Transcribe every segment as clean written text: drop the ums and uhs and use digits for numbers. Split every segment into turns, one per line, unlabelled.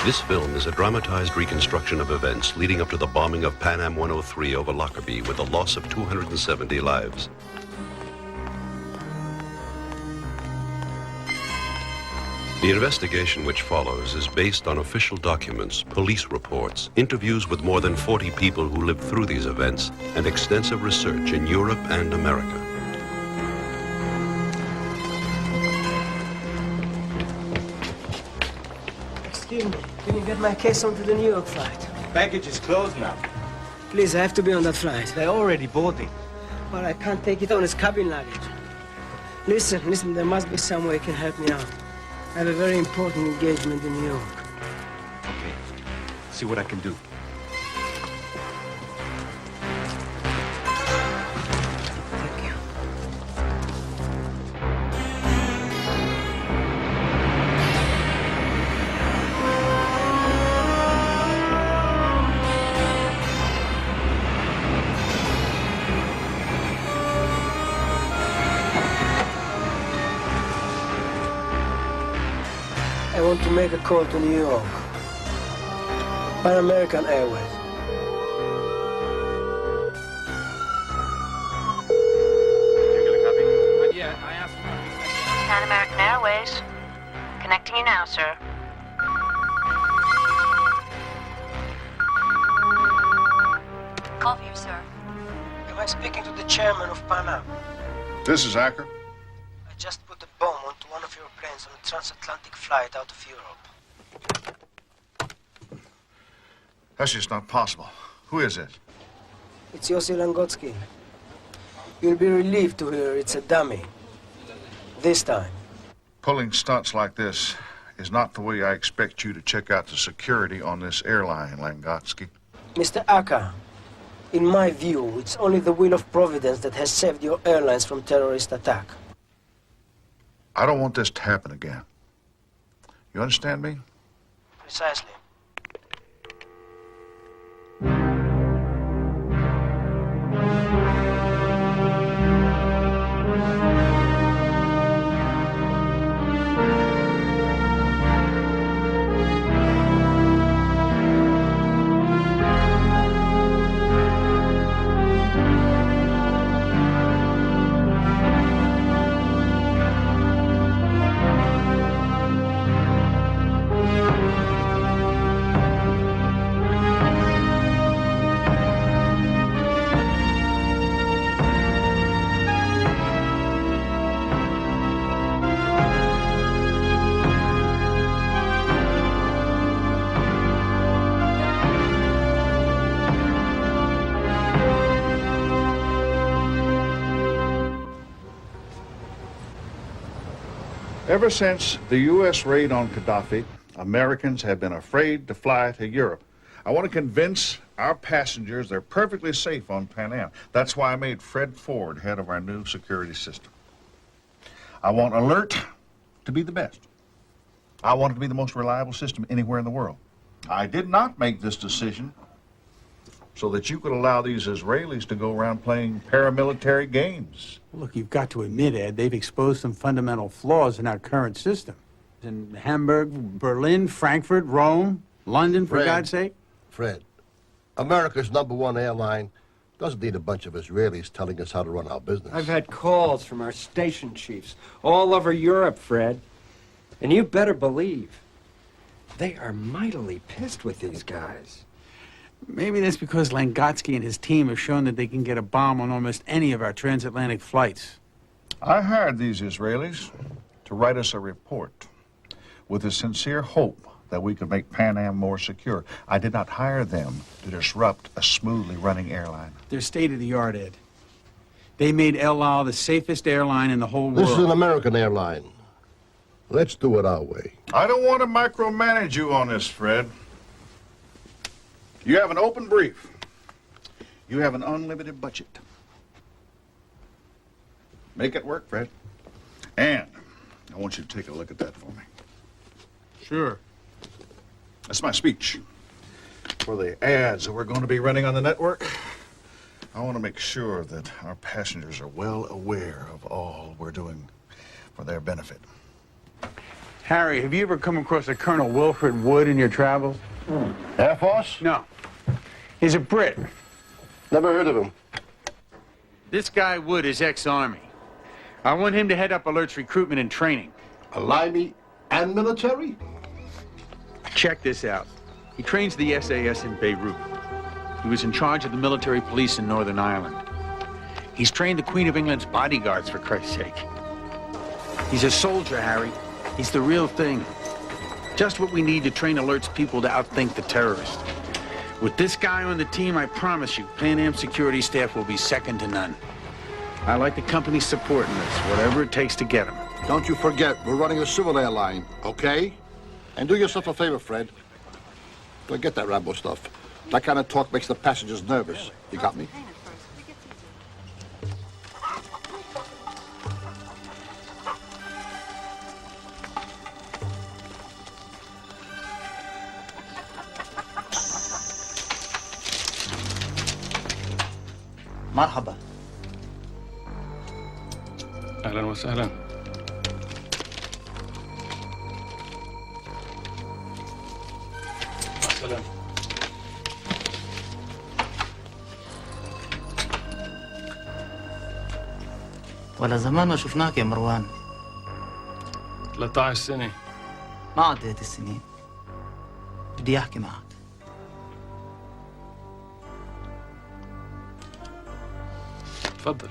This film is a dramatized reconstruction of events leading up to the bombing of Pan Am 103 over Lockerbie with a loss of 270 lives. The investigation which follows is based on official documents, police reports, interviews with more than 40 people who lived through these events, and extensive research in Europe and America.
Excuse me, can you get my case onto the New York flight?
Baggage is closed now.
Please, I have to be on that flight.
They're already boarding.
But I can't take it on as cabin luggage. Listen, there must be some way you can help me out. I have a very important engagement in New York.
Okay, see what I can do.
Thank you. I want to make a call to New York. Pan American Airways.
Pan American Airways. Connecting you now, sir. Call for you, sir.
Am I speaking to the chairman of Pan Am?
This is Acker.
I just put a bomb onto one of your planes on a transatlantic flight out of Europe.
That's just not possible. Who is this?
It's Yossi Langotsky. You'll be relieved to hear it's a dummy. This time.
Pulling stunts like this is not the way I expect you to check out the security on this airline, Langotsky.
Mr. Acker, in my view, it's only the will of Providence that has saved your airlines from terrorist attack.
I don't want this to happen again. You understand me?
Precisely.
Ever since the U.S. raid on Gaddafi, Americans have been afraid to fly to Europe. I want to convince our passengers they're perfectly safe on Pan Am. That's why I made Fred Ford head of our new security system. I want Alert to be the best. I want it to be the most reliable system anywhere in the world. I did not make this decision so that you could allow these Israelis to go around playing paramilitary games.
Look, you've got to admit, Ed, they've exposed some fundamental flaws in our current system. In Hamburg, Berlin, Frankfurt, Rome, London, for God's sake.
Fred, America's #1 airline doesn't need a bunch of Israelis telling us how to run our business.
I've had calls from our station chiefs all over Europe, Fred. And you better believe they are mightily pissed with these guys.
Maybe that's because Langotsky and his team have shown that they can get a bomb on almost any of our transatlantic flights.
I hired these Israelis to write us a report with the sincere hope that we could make Pan Am more secure. I did not hire them to disrupt a smoothly running airline.
They're state-of-the-art, Ed. They made El Al the safest airline in the whole world.
This is an American airline. Let's do it our way.
I don't want to micromanage you on this, Fred. You have an open brief. You have an unlimited budget. Make it work, Fred. And I want you to take a look at that for me.
Sure.
That's my speech. For the ads that we're going to be running on the network, I want to make sure that our passengers are well aware of all we're doing for their benefit.
Harry, have you ever come across a Colonel Wilfred Wood in your travels?
Air Force?
No. He's a Brit.
Never heard of him.
This guy Wood is ex-Army. I want him to head up Alert's recruitment and training.
Army and military?
Check this out. He trains the SAS in Beirut. He was in charge of the military police in Northern Ireland. He's trained the Queen of England's bodyguards, for Christ's sake. He's a soldier, Harry. He's the real thing. Just what we need to train Alert's people to outthink the terrorists. With this guy on the team, I promise you, Pan Am security staff will be second to none. I like the company supporting this, whatever it takes to get him.
Don't you forget, we're running a civil airline, okay? And do yourself a favor, Fred. Forget that Rambo stuff. That kind of talk makes the passengers nervous. You got me?
مرحبا.
أهلا وسهلا. السلام.
ولا زمان ما شفناك يا مروان.
13 سنة.
ما عديت السنين. بدي أحكي معك.
تفضل.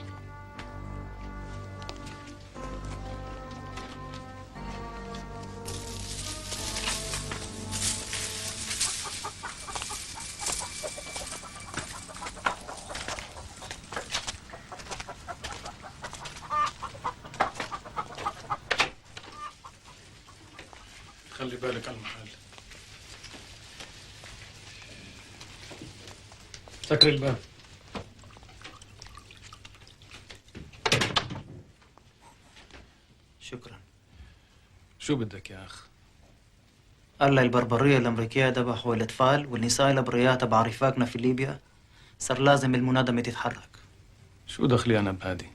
خلي بالك على المحل. سكر الباب.
شكرا.
شو بدك يا أخ؟
قال لي البربرية الأمريكية ذبحوا الأطفال والنساء الأبرياء تبع رفاقنا في ليبيا. صار لازم المنادمة تتحرك.
شو دخلي أنا بهادي؟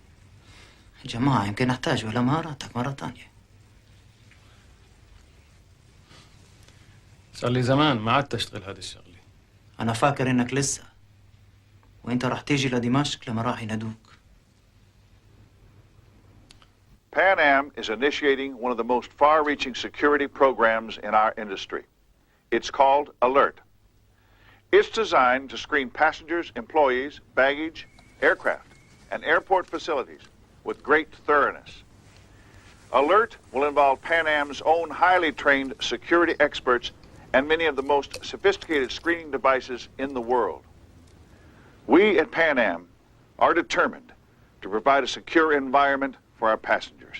جماعة يمكن أحتاج ولا مهاراتك مرة تانية.
صار لي زمان ما عدت أشتغل هذه الشغلة.
أنا فاكر إنك لسه. وإنت رح تيجي لدمشق لما راح ينادوك.
Pan Am is initiating one of the most far-reaching security programs in our industry. It's called Alert. It's designed to screen passengers, employees, baggage, aircraft, and airport facilities with great thoroughness. Alert will involve Pan Am's own highly trained security experts and many of the most sophisticated screening devices in the world. We at Pan Am are determined to provide a secure environment for our passengers.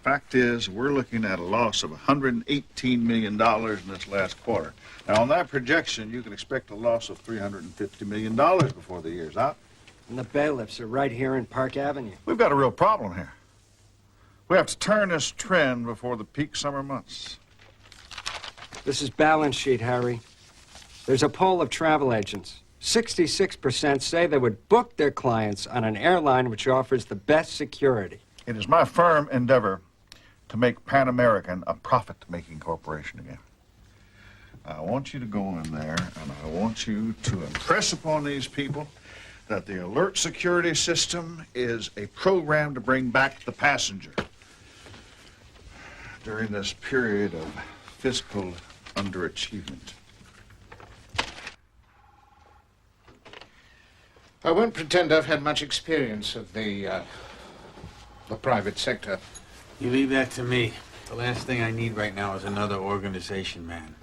Fact is, we're looking at a loss of $118 million in this last quarter. Now, on that projection, you can expect a loss of $350 million before the year's out.
And the bailiffs are right here in Park Avenue.
We've got a real problem here. We have to turn this trend before the peak summer months.
This is balance sheet, Harry. There's a poll of travel agents. 66% say they would book their clients on an airline which offers the best security.
It is my firm endeavor to make Pan American a profit-making corporation again. I want you to go in there, and I want you to impress upon these people that the Alert security system is a program to bring back the passenger during this period of fiscal underachievement.
I won't pretend I've had much experience of the private sector.
You leave that to me. The last thing I need right now is another organization man.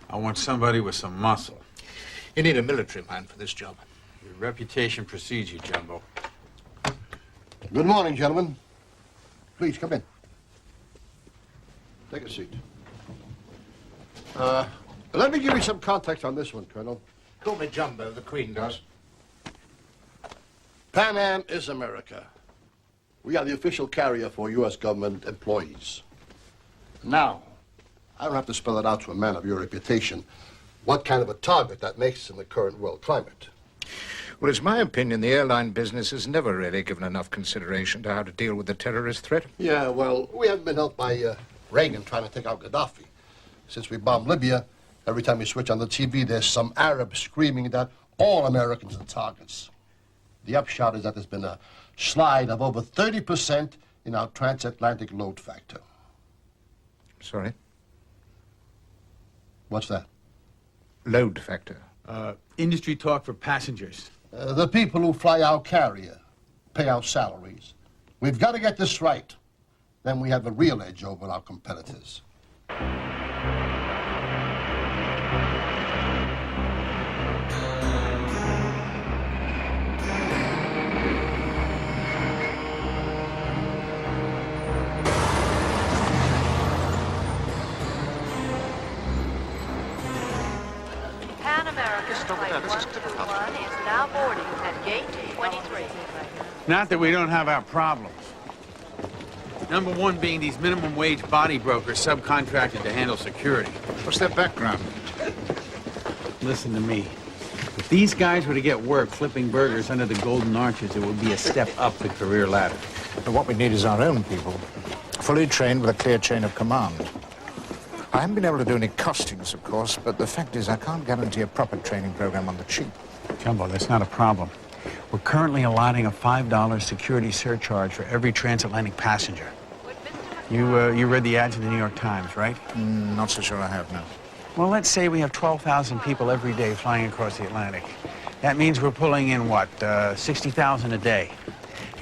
I want somebody with some muscle.
You need a military man for this job.
Your reputation precedes you, Jumbo.
Good morning, gentlemen. Please, come in. Take a seat. Let me give you some context on this one, Colonel.
Call me Jumbo, the Queen does.
Pan Am is America. We are the official carrier for U.S. government employees. Now, I don't have to spell it out to a man of your reputation what kind of a target that makes in the current world climate.
Well, it's my opinion the airline business has never really given enough consideration to how to deal with the terrorist threat.
Yeah, well, we haven't been helped by Reagan trying to take out Gaddafi. Since we bombed Libya, every time you switch on the TV, there's some Arab screaming that all Americans are targets. The upshot is that there's been a slide of over 30% in our transatlantic load factor.
Sorry?
What's that?
Load factor.
Industry talk for passengers.
The people who fly our carrier, pay our salaries. We've got to get this right. Then we have a real edge over our competitors.
Pan American Flight 121 is now boarding at gate 23.
Not that we don't have our problems. Number one being these minimum wage body brokers subcontracted to handle security.
What's their background?
Listen to me. If these guys were to get work flipping burgers under the Golden Arches, it would be a step up the career ladder.
But what we need is our own people, fully trained with a clear chain of command. I haven't been able to do any costings, of course, but the fact is I can't guarantee a proper training program on the cheap.
Jumbo, that's not a problem. We're currently allotting a $5 security surcharge for every transatlantic passenger. You read the ads in the New York Times, right?
Not so sure I have, no.
Well, let's say we have 12,000 people every day flying across the Atlantic. That means we're pulling in, what, 60,000 a day.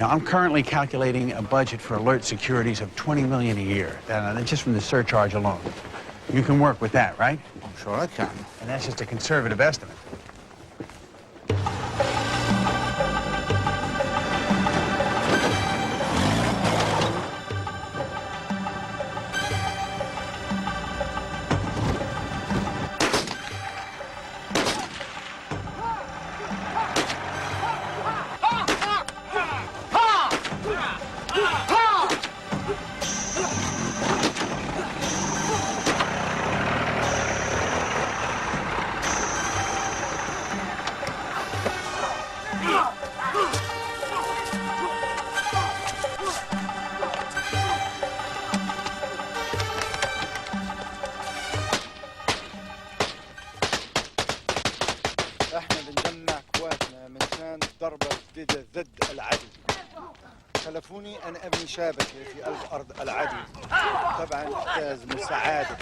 Now, I'm currently calculating a budget for alert securities of $20 million a year, that's just from the surcharge alone. You can work with that, right?
I'm sure I can.
And that's just a conservative estimate.
خلفوني أن أبني شبكة في قلب أرض العدو. طبعا أحتاج مساعدة.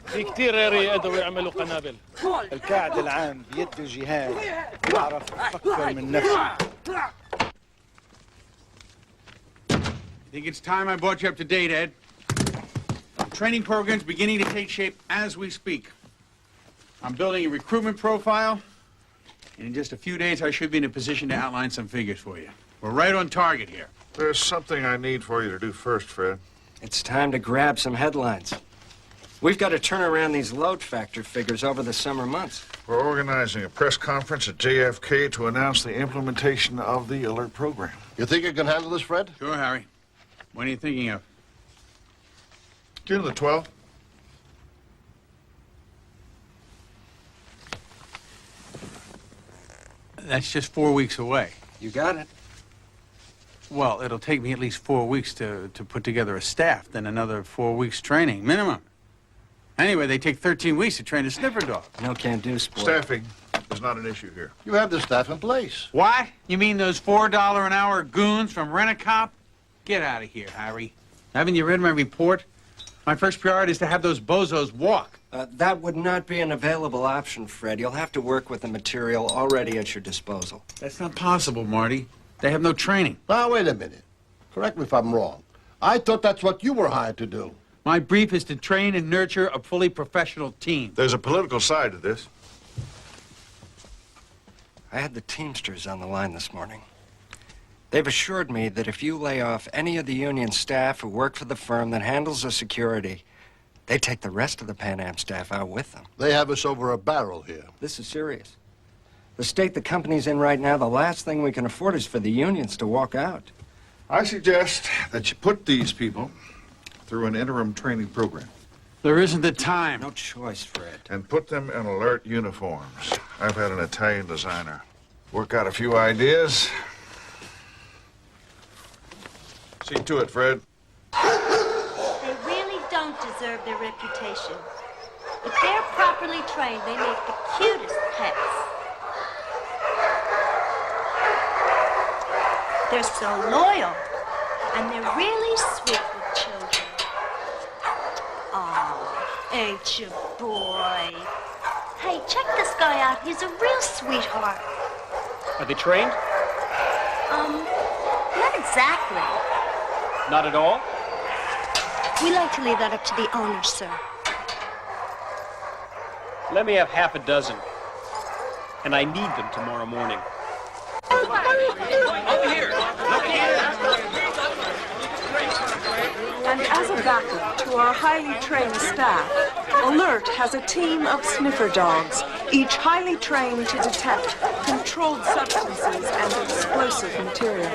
في كتير غيري يقدروا يعملوا قنابل.
القائد العام بيد الجهاد يعرف يفكر من نفسه.
I think it's time I brought you up to date, Ed. Our training program's beginning to take shape as we speak. I'm building a recruitment profile, and in just a few days I should be in a position to outline some figures for you. We're right on target here.
There's something I need for you to do first, Fred.
It's time to grab some headlines. We've got to turn around these load factor figures over the summer months.
We're organizing a press conference at JFK to announce the implementation of the alert program.
You think you can handle this, Fred?
Sure, Harry. What are you thinking of?
June the 12th.
That's just 4 weeks away.
You got it.
Well, it'll take me at least 4 weeks to put together a staff, then another 4 weeks training, minimum. Anyway, they take 13 weeks to train a sniffer dog.
No can-do sport.
Staffing is not an issue here.
You have the staff in place.
What? You mean those $4 an hour goons from Rent-A-Cop? Get out of here, Harry. Haven't you read my report? My first priority is to have those bozos walk.
That would not be an available option, Fred. You'll have to work with the material already at your disposal.
That's not possible, Marty. They have no training.
Now, wait a minute. Correct me if I'm wrong. I thought that's what you were hired to do.
My brief is to train and nurture a fully professional team.
There's a political side to this.
I had the Teamsters on the line this morning. They've assured me that if you lay off any of the union staff who work for the firm that handles the security, they take the rest of the Pan Am staff out with them.
They have us over a barrel here.
This is serious. The state the company's in right now, the last thing we can afford is for the unions to walk out.
I suggest that you put these people through an interim training program.
There isn't the time.
No choice, Fred.
And put them in alert uniforms. I've had an Italian designer work out a few ideas. See to it, Fred.
deserve their reputation. If they're properly trained, they make the cutest pets. They're so loyal, and they're really sweet with children. Oh, ain't you, boy? Hey, check this guy out. He's a real sweetheart.
Are they trained?
Not exactly.
Not at all?
We like to leave that up to the owner, sir.
Let me have half a dozen. And I need them tomorrow morning. Over here! Look here!
And as a backup to our highly trained staff, Alert has a team of sniffer dogs, each highly trained to detect controlled substances and explosive material.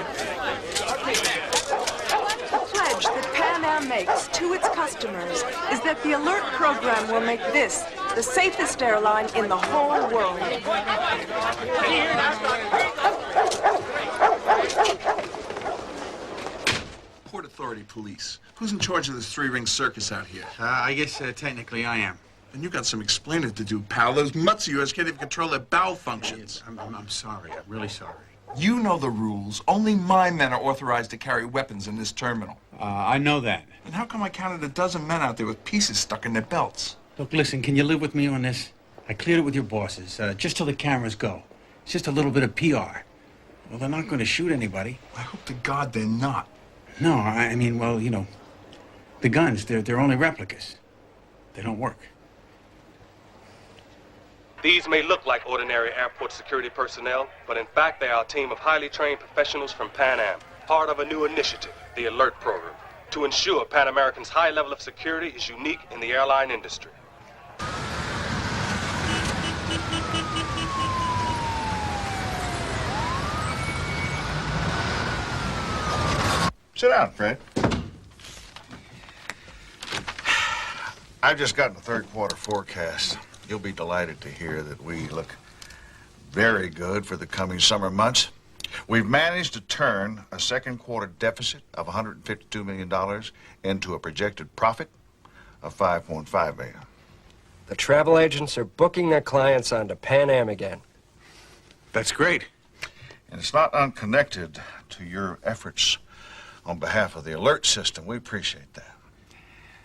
The pledge that Pan Am makes to its customers is that the Alert program will make this the safest airline in the whole world.
Port Authority Police. Who's in charge of this three-ring circus out here?
I guess technically I am.
And you got some explaining to do, pal. Those mutts of yours can't even control their bowel functions.
I'm sorry. I'm really sorry.
You know the rules. Only my men are authorized to carry weapons in this terminal.
I know that.
And how come I counted a dozen men out there with pieces stuck in their belts?
Look, listen, can you live with me on this? I cleared it with your bosses, just till the cameras go. It's just a little bit of PR. Well, they're not going to shoot anybody.
I hope to God they're not.
No, I mean, well, you know, the guns, they're only replicas. They don't work.
These may look like ordinary airport security personnel, but in fact they are a team of highly trained professionals from Pan Am, part of a new initiative, the Alert program, to ensure Pan American's high level of security is unique in the airline industry.
Sit down, Fred. I've just gotten the third quarter forecast. You'll be delighted to hear that we look very good for the coming summer months. We've managed to turn a second quarter deficit of $152 million into a projected profit of $5.5 million.
The travel agents are booking their clients onto Pan Am again.
That's great.
And it's not unconnected to your efforts on behalf of the Alert system. We appreciate that.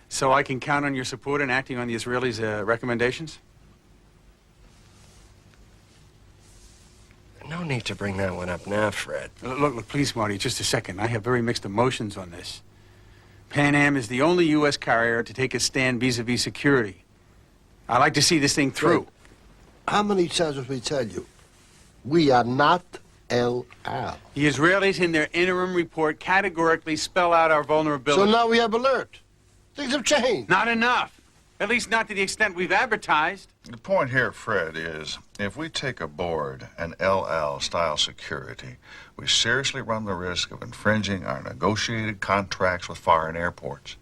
So I can count on your support in acting on the Israelis' recommendations?
No need to bring that one up now, Fred.
Look, please, Marty, just a second. I have very mixed emotions on this. Pan Am is the only U.S. carrier to take a stand vis-a-vis security. I like to see this thing through.
Fred, how many times must we tell you? We are not El Al.
The Israelis in their interim report categorically spell out our vulnerability.
So now we have Alert. Things have changed.
Not enough. At least not to the extent we've advertised.
The point here, Fred, is if we take aboard an LL-style security, we seriously run the risk of infringing our negotiated contracts with foreign airports.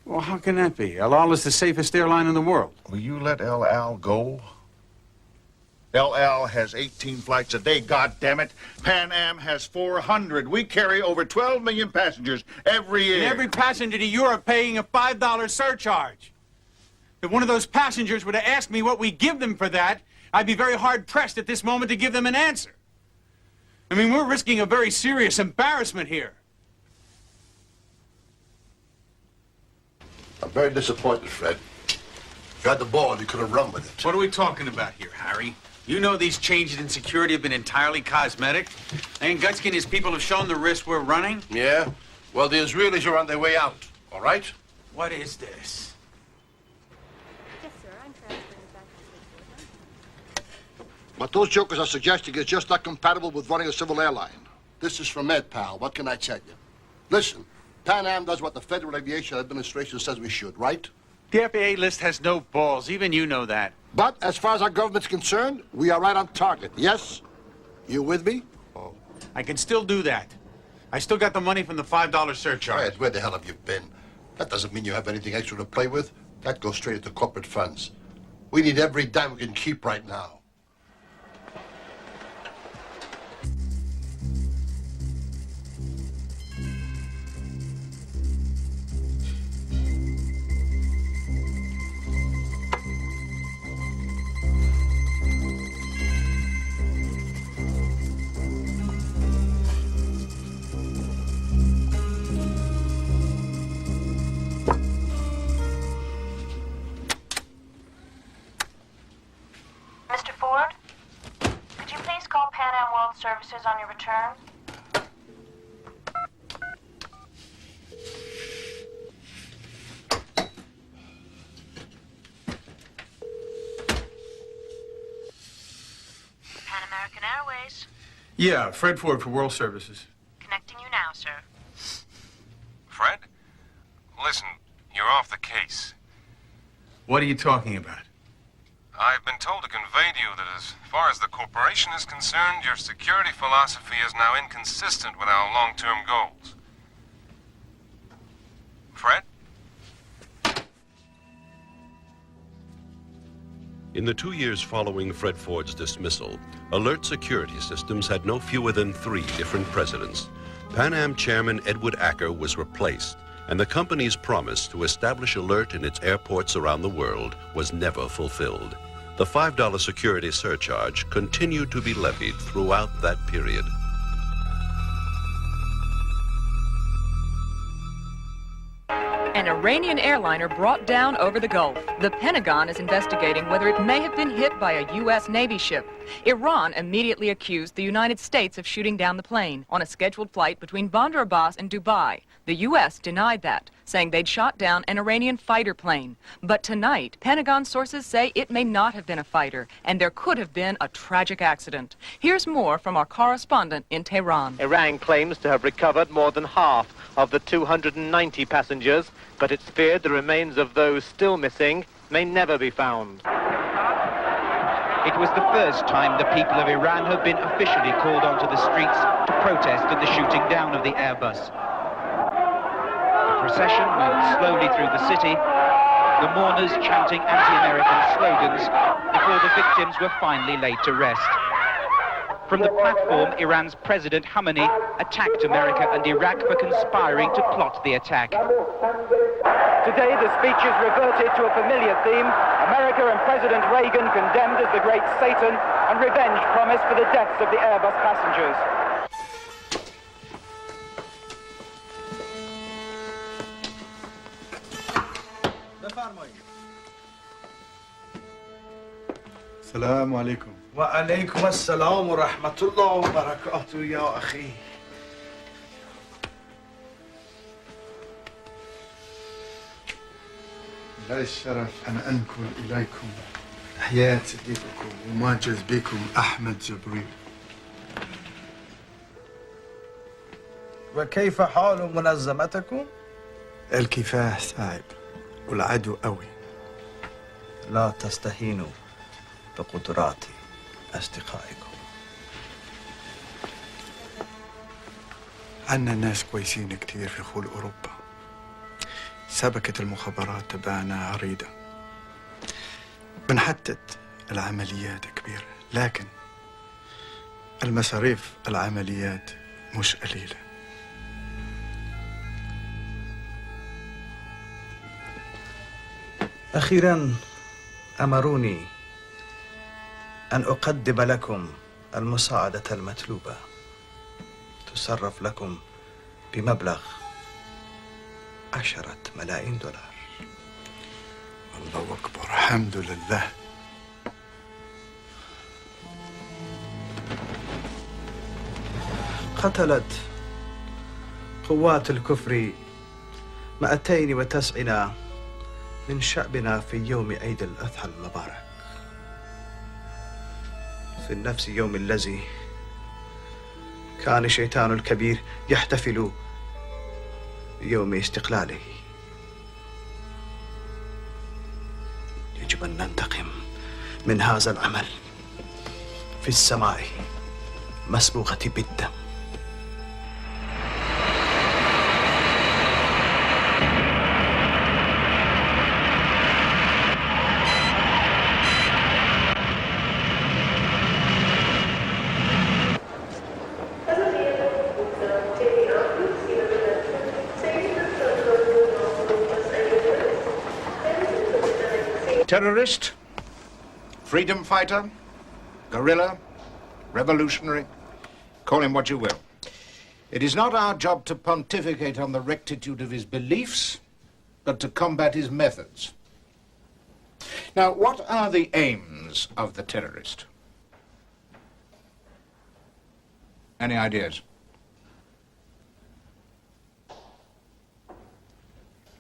Well, how can that be? El Al is the safest airline in the world.
Will you let El Al go? El Al has 18 flights a day, goddammit. Pan Am has 400. We carry over 12 million passengers every year.
And every passenger to Europe paying a $5 surcharge. If one of those passengers were to ask me what we give them for that, I'd be very hard-pressed at this moment to give them an answer. I mean, we're risking a very serious embarrassment here.
I'm very disappointed, Fred. You had the ball, you could have run with it.
What are we talking about here, Harry? You know these changes in security have been entirely cosmetic. And Gutsky and his people have shown the risk we're running.
Yeah? Well, the Israelis are on their way out, all right?
What is this?
What those jokers are suggesting is just not compatible with running a civil airline. This is from Ed, pal. What can I tell you? Listen, Pan Am does what the Federal Aviation Administration says we should, right?
The FAA list has no balls. Even you know that.
But as far as our government's concerned, we are right on target. Yes? You with me?
Oh, I can still do that. I still got the money from the $5 surcharge.
Ed, where the hell have you been? That doesn't mean you have anything extra to play with. That goes straight into corporate funds. We need every dime we can keep right now.
messages on your return? Pan American Airways.
Yeah, Fred Ford for World Services.
Connecting you now, sir.
Fred? Listen, you're off the case.
What are you talking about?
I've been told to convey to you that as far as the corporation is concerned, your security philosophy is now inconsistent with our long-term goals. Fred?
In the 2 years following Fred Ford's dismissal, alert security systems had no fewer than 3 different presidents. Pan Am chairman Edward Acker was replaced, and the company's promise to establish alert in its airports around the world was never fulfilled. The $5 security surcharge continued to be levied throughout that period.
An Iranian airliner brought down over the Gulf. The Pentagon is investigating whether it may have been hit by a U.S. Navy ship. Iran immediately accused the United States of shooting down the plane on a scheduled flight between Bandar Abbas and Dubai. The U.S. denied that, saying they'd shot down an Iranian fighter plane. But tonight, Pentagon sources say it may not have been a fighter, and there could have been a tragic accident. Here's more from our correspondent in Tehran.
Iran claims to have recovered more than half of the 290 passengers, but it's feared the remains of those still missing may never be found.
It was the first time the people of Iran have been officially called onto the streets to protest at the shooting down of the Airbus. The procession moved slowly through the city, the mourners chanting anti-American slogans before the victims were finally laid to rest. From the platform, Iran's President Khamenei attacked America and Iraq for conspiring to plot the attack.
Today, the speeches reverted to a familiar theme. America and President Reagan condemned as the great Satan, and revenge promised for the deaths of the Airbus passengers.
السلام عليكم. وعليكم السلام ورحمة الله وبركاته يا أخي. لي الشرف أن أنقل إليكم حياة صديقكم ومعجز بكم أحمد جبريل. وكيف حال منظمتكم؟ الكفاح صعب والعدو قوي. لا تستهينوا بقدرات أصدقائكم. عنا ناس كويسين كتير في خول أوروبا. سبكة المخابرات تبعنا عريضة. بنحدد العمليات كبيرة، لكن المصاريف العمليات مش قليلة. أخيراً أمروني أن أقدم لكم المساعدة المطلوبة. تصرف لكم بمبلغ 10 ملايين دولار. الله أكبر، الحمد لله. قتلت قوات الكفر 209 من شعبنا في يوم عيد الأضحى المبارك، في نفس يوم الذي كان الشيطان الكبير يحتفل بيوم استقلاله. يجب أن ننتقم من هذا العمل في السماء مسبوغة بالدم.
Terrorist, freedom fighter, guerrilla, revolutionary, call him what you will. It is not our job to pontificate on the rectitude of his beliefs, but to combat his methods. Now, what are the aims of the terrorist? Any ideas?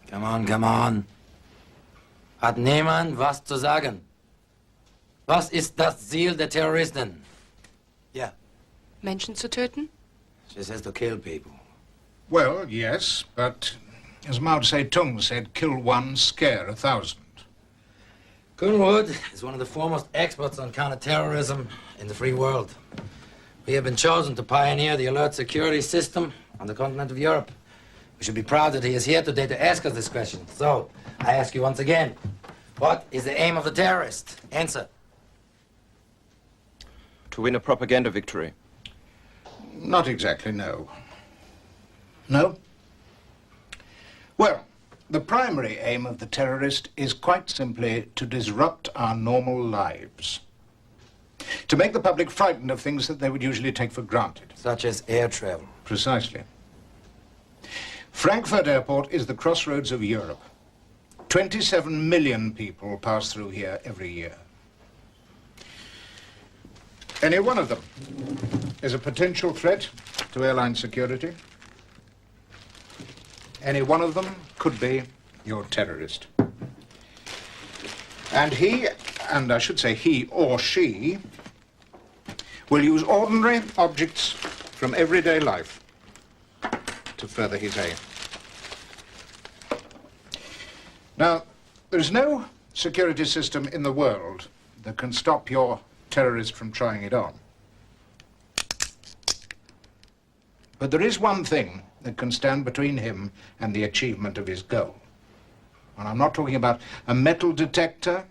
Come on, come on. Hat niemand was zu sagen? Was ist das Ziel der Terroristen? Ja.
Menschen zu töten?
She says to kill people.
Well, yes, but as Mao Zedong said, kill one, scare 1,000.
Kunwood is one of the foremost experts on counterterrorism in the free world. We have been chosen to pioneer the alert security system on the continent of Europe. We should be proud that he is here today to ask us this question. So, I ask you once again, what is the aim of the terrorist? Answer.
To win a propaganda victory.
Not exactly, no. No? Well, the primary aim of the terrorist is quite simply to disrupt our normal lives. To make the public frightened of things that they would usually take for granted.
Such as air travel.
Precisely. Frankfurt Airport is the crossroads of Europe. 27 million people pass through here every year. Any one of them is a potential threat to airline security. Any one of them could be your terrorist. And he, and I should say he or she, will use ordinary objects from everyday life to further his aim. Now, there's no security system in the world that can stop your terrorist from trying it on. But there is one thing that can stand between him and the achievement of his goal. And I'm not talking about a metal detector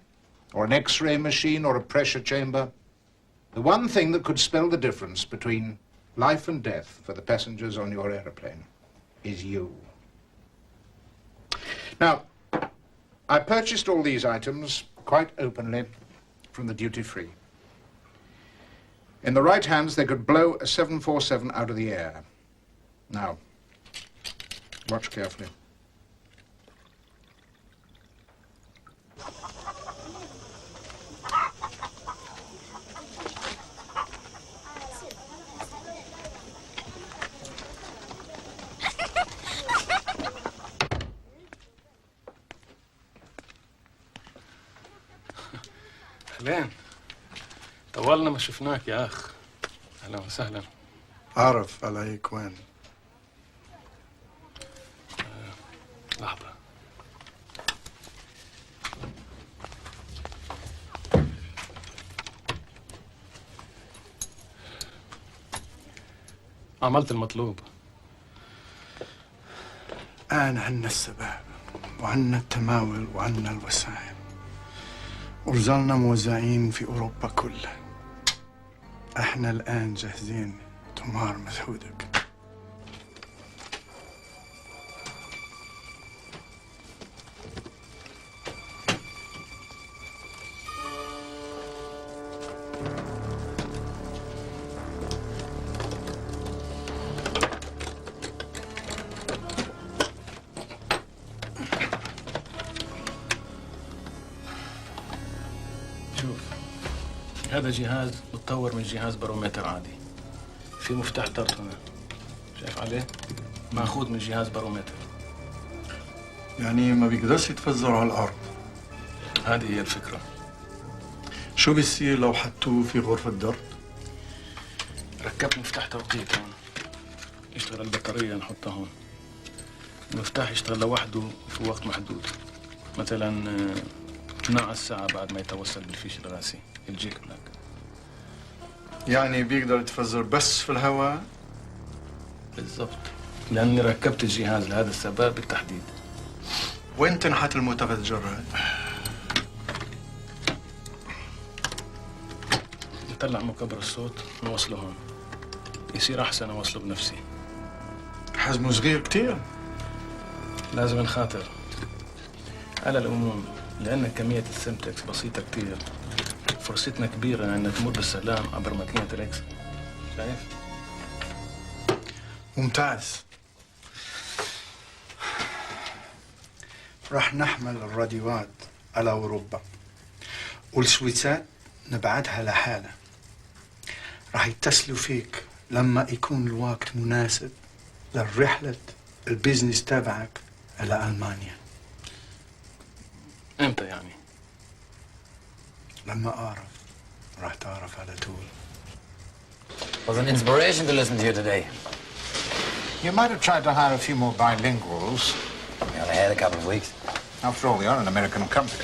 or an X-ray machine or a pressure chamber. The one thing that could spell the difference between life and death for the passengers on your aeroplane is you. Now, I purchased all these items quite openly from the duty-free. In the right hands, they could blow a 747 out of the air. Now, watch carefully.
أهلين. طولنا ما شفناك يا أخ. أهلا وسهلا.
أعرف عليك وين؟
لحظة. عملت المطلوب.
الآن عنا السباب وعنا التماول وعنا الوسائل ورجالنا موزعين في أوروبا كلها. احنا الآن جاهزين تمار مجهودك.
هذا جهاز متطور من جهاز بارومتر عادي. في مفتاح طرد هنا. شايف عليه؟ ماخوذ من جهاز بارومتر.
يعني ما بيقدرش يتفجر على الأرض.
هذه هي الفكرة.
شو بيصير لو حطوه في غرفة درد؟
ركبت مفتاح توقيت هون. يشتغل البطارية نحطها هون. المفتاح يشتغل لوحده في وقت محدود. مثلا 12 ساعة بعد ما يتوصل بالفيش الراسي. يجيك هناك.
يعني بيقدر يتفجر بس في الهواء؟
بالضبط. لأني ركبت الجهاز لهذا السبب بالتحديد.
وين تنحت المتفجر هاي؟
نطلع مكبر الصوت ونوصله هون. يصير أحسن أوصله بنفسي.
حجمه صغير كتير.
لازم نخاطر. على العموم لأن كمية السمتكس بسيطة كتير فرصتنا كبيرة أن تمر بالسلام عبر ماكينة الإكس. شايف؟
ممتاز. راح نحمل الراديوات على أوروبا والسويتسات نبعتها لحالها. راح يتصلوا فيك لما يكون الوقت مناسب للرحلة البيزنس تبعك إلى ألمانيا.
امتى يعني؟
لما أعرف راح تعرف على طول.
It was an inspiration to listen to you today.
You might have tried to hire a few more bilinguals.
We only had a couple of weeks.
After all, they are an American company.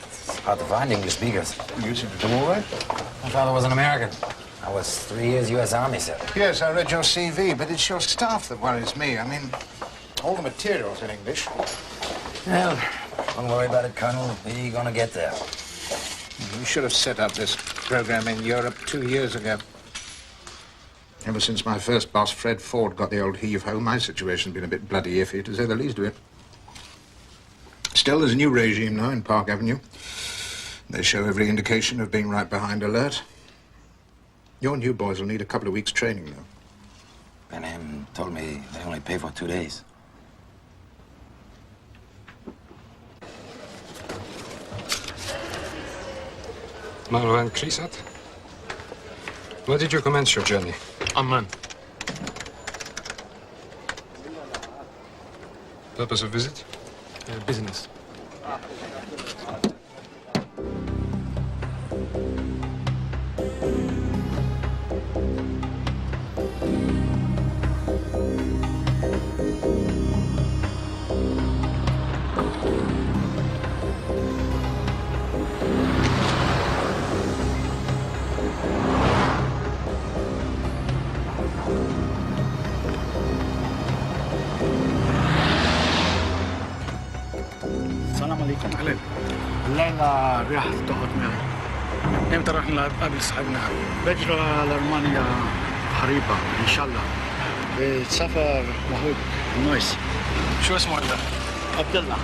It's hard to find English speakers.
You seem to do all right.
My father was an American. I was 3 years U.S. Army, sir.
Yes, I read your CV, but it's your staff that worries me. I mean, all the material's in English.
Well, don't worry about it, Colonel. We're gonna get there.
We should have set up this program in Europe 2 years ago. Ever since my first boss, Fred Ford, got the old heave-ho, my situation's been a bit bloody iffy, to say the least of it. Still, there's a new regime now in Park Avenue. They show every indication of being right behind alert. Your new boys will need a couple of weeks' training, though.
Benham told me they only pay for 2 days.
Marwan Krisat, where did you commence your journey?
Amman.
Purpose of visit?
Business. السلام عليكم. عليكم. الليلة راح تقعد معي. امتى راح نقابل صاحبنا؟ بجرى لألمانيا قريبا إن شاء الله. بسفر مهود نايس. شو اسمه أنت؟ عبد الله.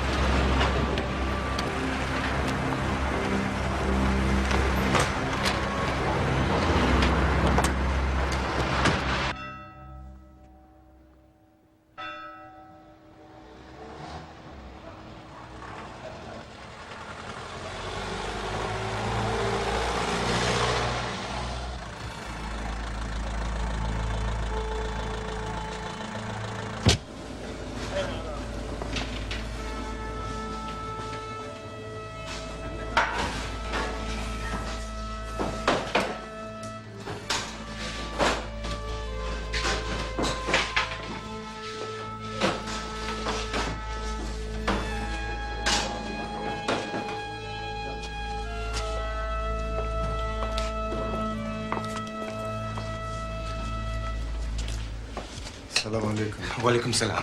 السلام عليكم.
وعليكم السلام.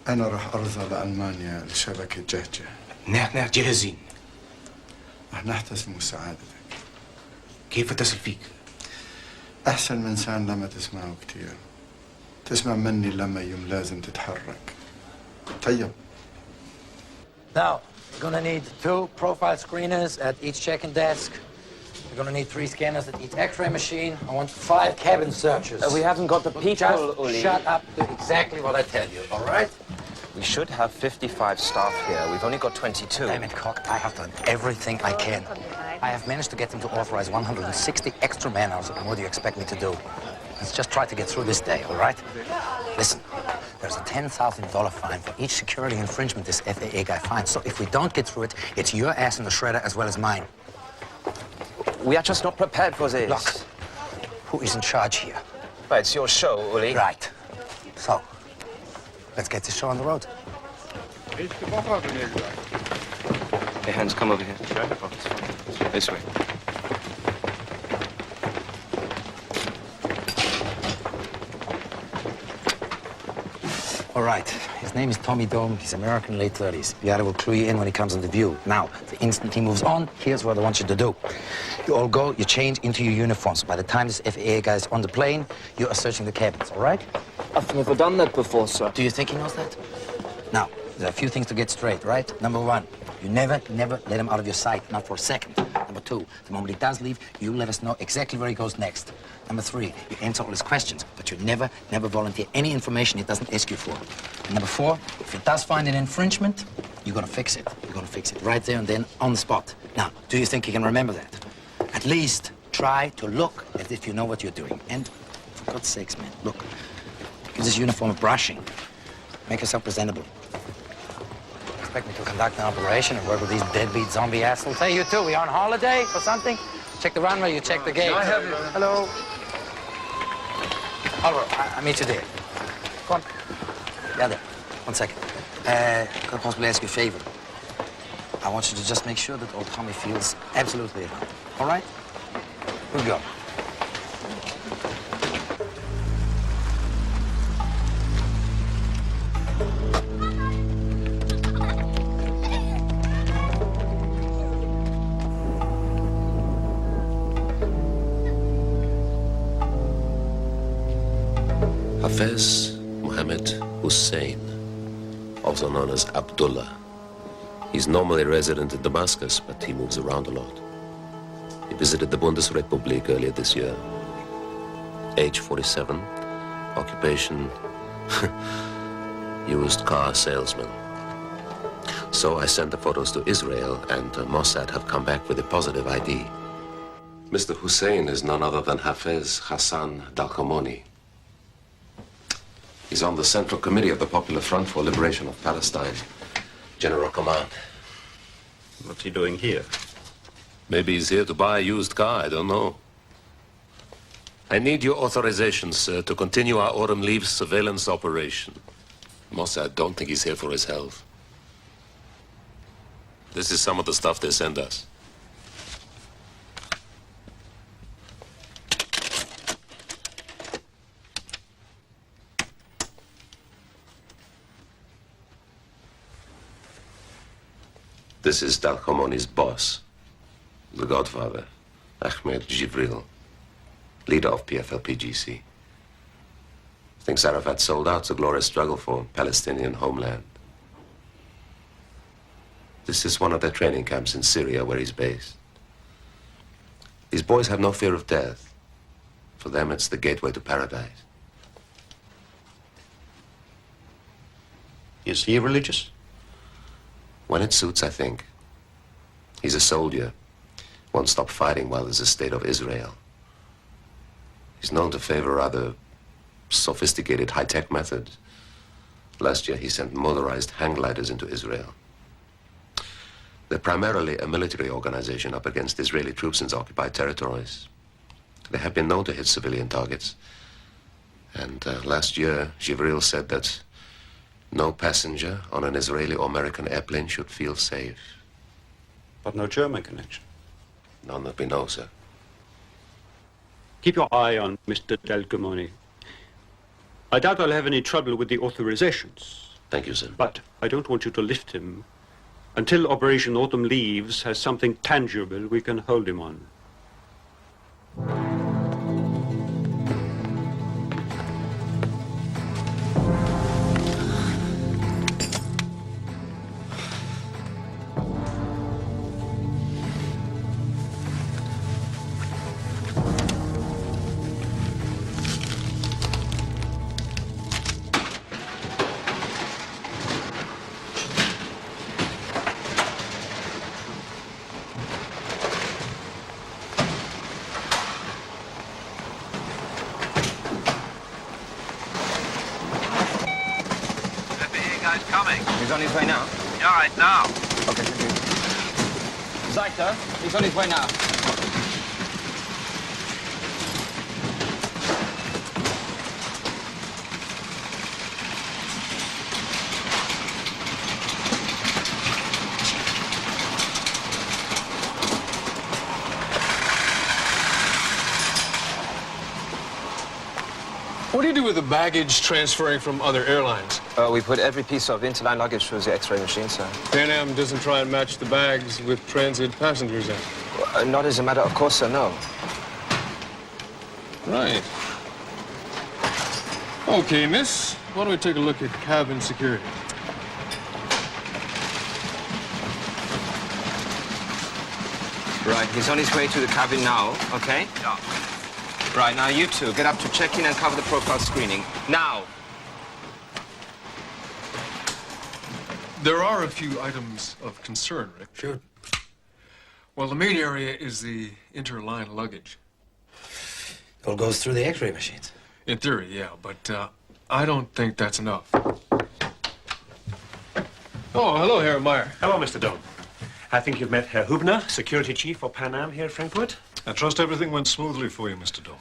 أنا راح أرضى لألمانيا لشبكة جهجة.
نحن جاهزين.
راح نحتسب مساعدتك.
كيف أتصل فيك؟
أحسن من إنسان لما تسمعه كتير. تسمع مني لما يوم لازم تتحرك. طيب.
Now, we're gonna need 2 profile screeners at each check-in desk. We're gonna need 3 scanners at each X-ray machine. I want 5 cabin searches.
We haven't got the people,
Just
Uli.
shut up. Do exactly what I tell you, all right?
We should have 55 staff here. We've only got 22.
Damn it, Cock. I have done everything I can. I have managed to get them to authorize 160 extra man-hours. And what do you expect me to do? Let's just try to get through this day, all right? Listen, there's a $10,000 fine for each security infringement this FAA guy finds. So if we don't get through it, it's your ass in the shredder as well as mine.
We are just not prepared for this.
Look, who is in charge here?
Right, it's your show, Uli.
Right. So, let's get this show on the road.
Hey, Hans, come over here. This way.
All right. His name is Tommy Dome. He's American, late 30s. Yada will clue you in when he comes into view. Now, the instant he moves on, here's what I want you to do. You all go, you change into your uniforms. By the time this FAA guy is on the plane, you are searching the cabins, all right?
I've never done that before, sir.
Do you think he knows that? Now, there are a few things to get straight, right? Number 1, you never let him out of your sight, not for a second. Number 2, the moment he does leave, you let us know exactly where he goes next. Number 3, you answer all his questions, but you never volunteer any information he doesn't ask you for. And number 4, if he does find an infringement, you're gonna fix it. You're gonna fix it right there and then on the spot. Now, do you think you can remember that? At least try to look as if you know what you're doing. And God's sakes, man. Look, give this uniform a brushing. Make yourself presentable. Expect me to conduct an operation and work with these deadbeat zombie assholes. Hey, you two, we on holiday or something? Check the runway, you check the gate. Hello. Oliver, I'll meet you there. Come on. Yeah, there. 1 second. Could I possibly ask you a favor? I want you to just make sure that old Tommy feels absolutely at home. All right? Here we go.
Hafez Mohammed Hussein, also known as Abdullah. He's normally resident in Damascus, but he moves around a lot. He visited the Bundesrepublik earlier this year. Age 47, occupation, used car salesman. So I sent the photos to Israel, and Mossad have come back with a positive ID. Mr. Hussein is none other than Hafez Hassan Dalkhamoni. He's on the Central Committee of the Popular Front for Liberation of Palestine. General Command.
What's he doing here?
Maybe he's here to buy a used car, I don't know. I need your authorization, sir, to continue our autumn leave surveillance operation. Mossad don't think he's here for his health. This is some of the stuff they send us. This is Dalkhamoni's boss, the godfather, Ahmed Jibril, leader of PFLP-GC. Thinks Arafat sold out the glorious struggle for Palestinian homeland. This is one of their training camps in Syria where he's based. These boys have no fear of death. For them, it's the gateway to paradise.
Is he religious?
When it suits, I think. He's a soldier. Won't stop fighting while there's a state of Israel. He's known to favor rather sophisticated high-tech methods. Last year, he sent motorized hang gliders into Israel. They're primarily a military organization up against Israeli troops in the occupied territories. They have been known to hit civilian targets. And last year, Jibril said that no passenger on an Israeli or American airplane should feel safe.
But no German connection?
None that we know, sir.
Keep your eye on Mr. Delcamoni. I doubt I'll have any trouble with the authorizations.
Thank you, sir.
But I don't want you to lift him until Operation Autumn Leaves has something tangible we can hold him on.
He's on his way now? Yeah, right now. Okay, thank you. Seiter, he's on his way now.
What do you do with the baggage transferring from other airlines?
We put every piece of interline luggage through the X-ray machine, sir.
Pan Am doesn't try and match the bags with transit passengers in.
Not as a matter of course, sir, no.
Right. Okay, miss. Why don't we take a look at cabin security?
Right, he's on his way to the cabin now, okay? Yeah. Right, now you two, get up to check-in and cover the profile screening. Now!
There are a few items of concern, Rick.
Sure.
Well, the main area is the interline luggage.
It all goes through the X-ray machines.
In theory, yeah, but I don't think that's enough. Oh, hello, Herr Meyer.
Hello, Mr. Dome. I think you've met Herr Hubner, security chief for Pan Am here at Frankfurt.
I trust everything went smoothly for you, Mr. Dome.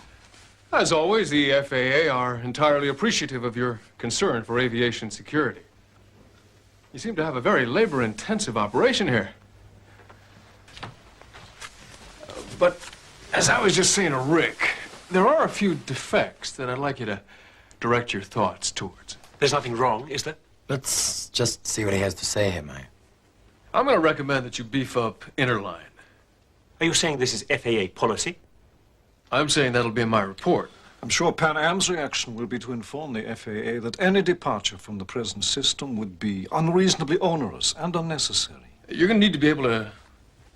As always, the FAA are entirely appreciative of your concern for aviation security. You seem to have a very labor-intensive operation here. But as I was just saying to Rick, there are a few defects that I'd like you to direct your thoughts towards.
There's nothing wrong, is there?
Let's just see what he has to say here, Meyer.
I'm going to recommend that you beef up Interline.
Are you saying this is FAA policy?
I'm saying that'll be in my report.
I'm sure Pan Am's reaction will be to inform the FAA that any departure from the present system would be unreasonably onerous and unnecessary.
You're going to need to be able to,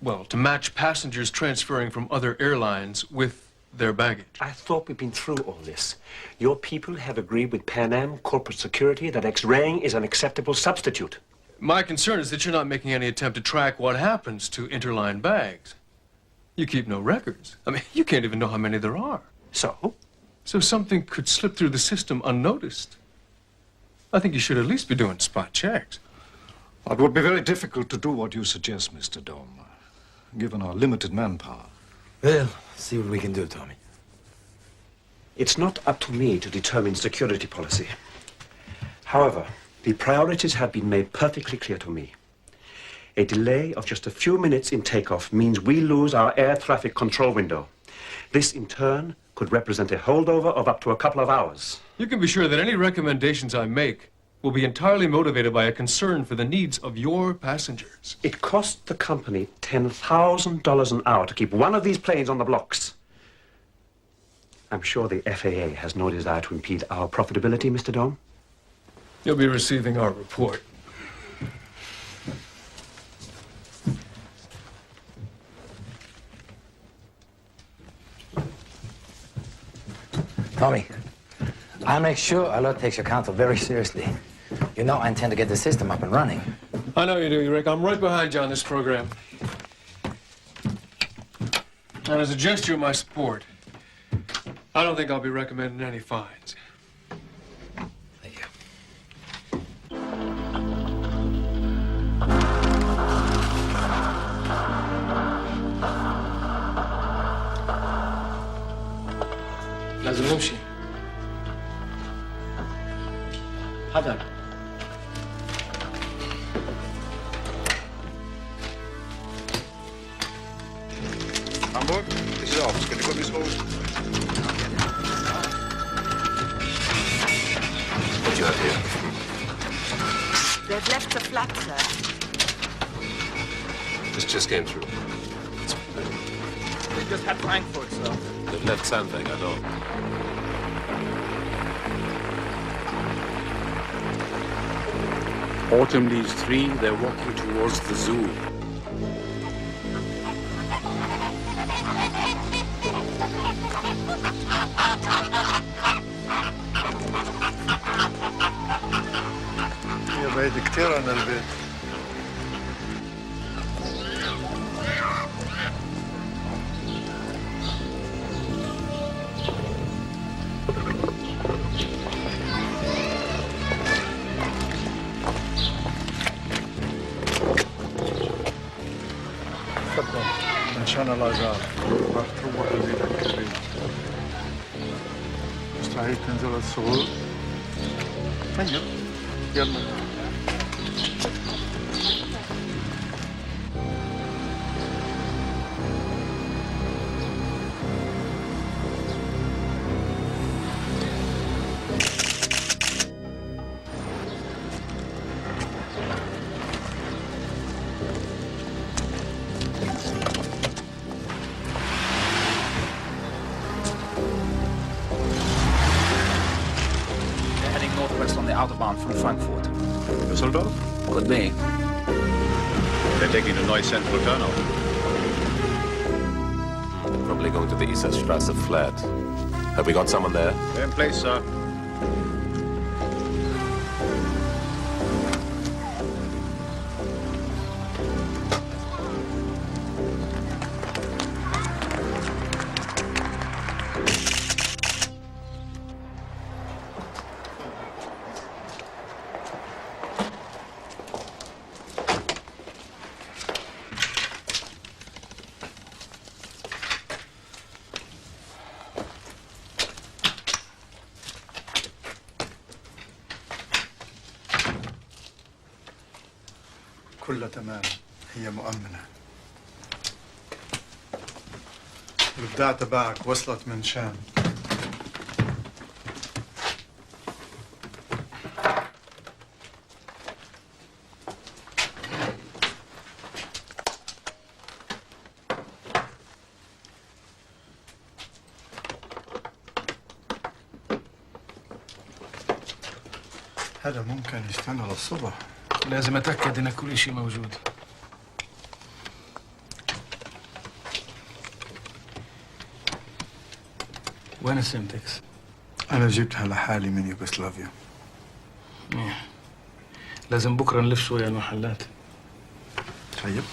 well, to match passengers transferring from other airlines with their baggage.
I thought we'd been through all this. Your people have agreed with Pan Am corporate security that X-raying is an acceptable substitute.
My concern is that you're not making any attempt to track what happens to interline bags. You keep no records. I mean, you can't even know how many there are.
So?
So something could slip through the system unnoticed. I think you should at least be doing spot checks.
It would be very difficult to do what you suggest, Mr. Dome, given our limited manpower.
Well, see what we can do, Tommy.
It's not up to me to determine security policy. However, the priorities have been made perfectly clear to me. A delay of just a few minutes in takeoff means we lose our air traffic control window. This, in turn, could represent a holdover of up to a couple of hours.
You can be sure that any recommendations I make will be entirely motivated by a concern for the needs of your passengers.
It cost the company $10,000 an hour to keep one of these planes on the blocks. I'm sure the FAA has no desire to impede our profitability, Mr. Dome.
You'll be receiving our report.
Tommy, I'll make sure Alert takes your counsel very seriously. You know I intend to get the system up and running.
I know you do, Rick. I'm right behind you on this program. And as a gesture of my support, I don't think I'll be recommending any fines.
Thank you.
لازم نمشي. حذر.
Hamburg, this is office. Can you put me through?
What do you have here?
They've left the flat, sir.
This just came through.
They just had Frankfurt, sir.
They've left something, I know.
Autumn leaves 3, they're walking towards the zoo.
يا بعيد كتير عن البيت. عشان الأجار راح تروح لبيتك البيت. مستحيل تنزل الصغور. طيب يلا.
Autobahn from Frankfurt.
Düsseldorf?
Could be.
They're taking a Neuss Central turnout.
Probably going to the Isarstrasse flat. Have we got someone there?
They're in place, sir.
كله تمام، هي مؤمنة. البضاعة تبعك وصلت من شام. هذا ممكن يستنى للصبح.
لازم اتاكد ان كل شيء موجود. وين السنتكس؟
أنا جبتها لحالي من يوغوسلافيا.
لازم بكره نلف شويه المحلات.
طيب.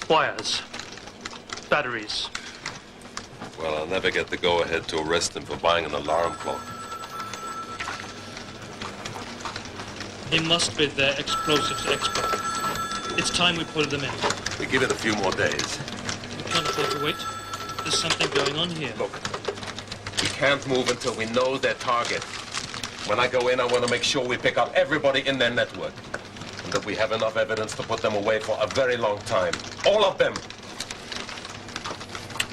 Wires. Batteries.
Well, I'll never get the go-ahead to arrest him for buying an alarm clock.
He must be their explosives expert. It's time we pulled them in.
We give it a few more days.
We can't afford to wait. There's something going on here.
Look, we can't move until we know their target. When I go in, I want to make sure we pick up everybody in their network. And that we have enough evidence to put them away for a very long time. All of them.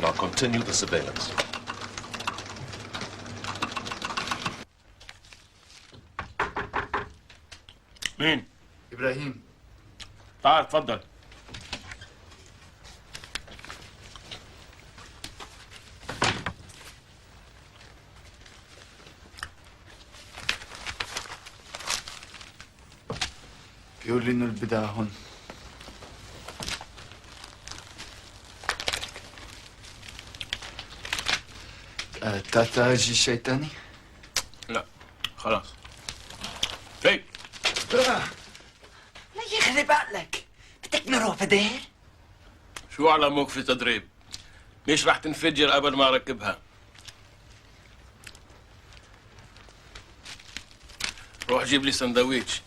Now continue the surveillance.
مين؟
إبراهيم.
تعال تفضل.
بيقول لي إنه البضاعة هون. تحتاج شيء تاني؟
لا خلاص. هي
لا يخرب عقلك، بدك نروح فدير؟
شو علموك في تدريب؟ ليش راح تنفجر قبل ما اركبها؟ روح جيب لي سندويش.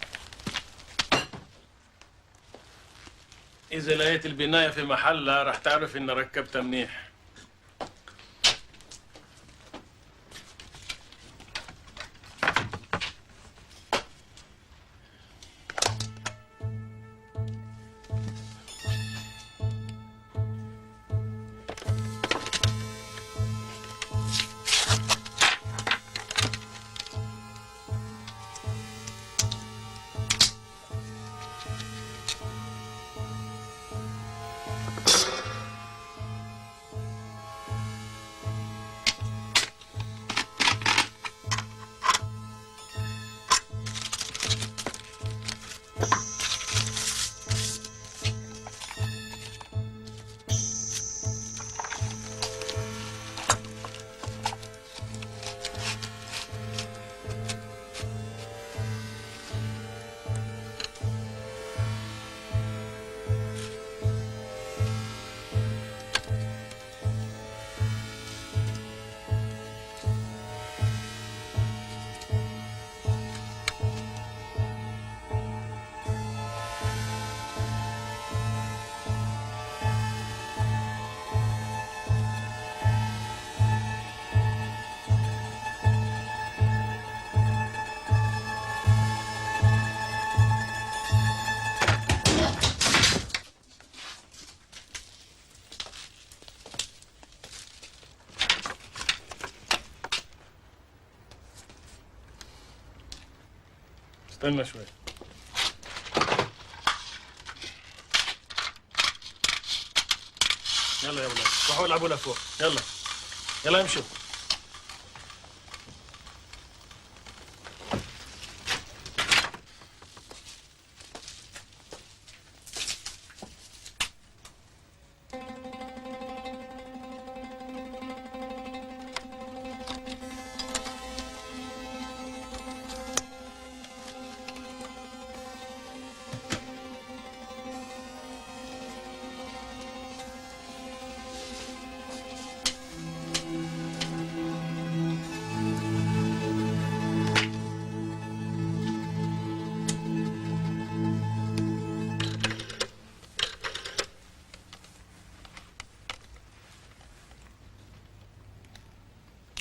إذا لقيت البناية في محلها راح تعرف إني ركبتها منيح. استنى شوي.
يلا يا ولاد روحوا العبوا لفوق. يلا يلا امشوا.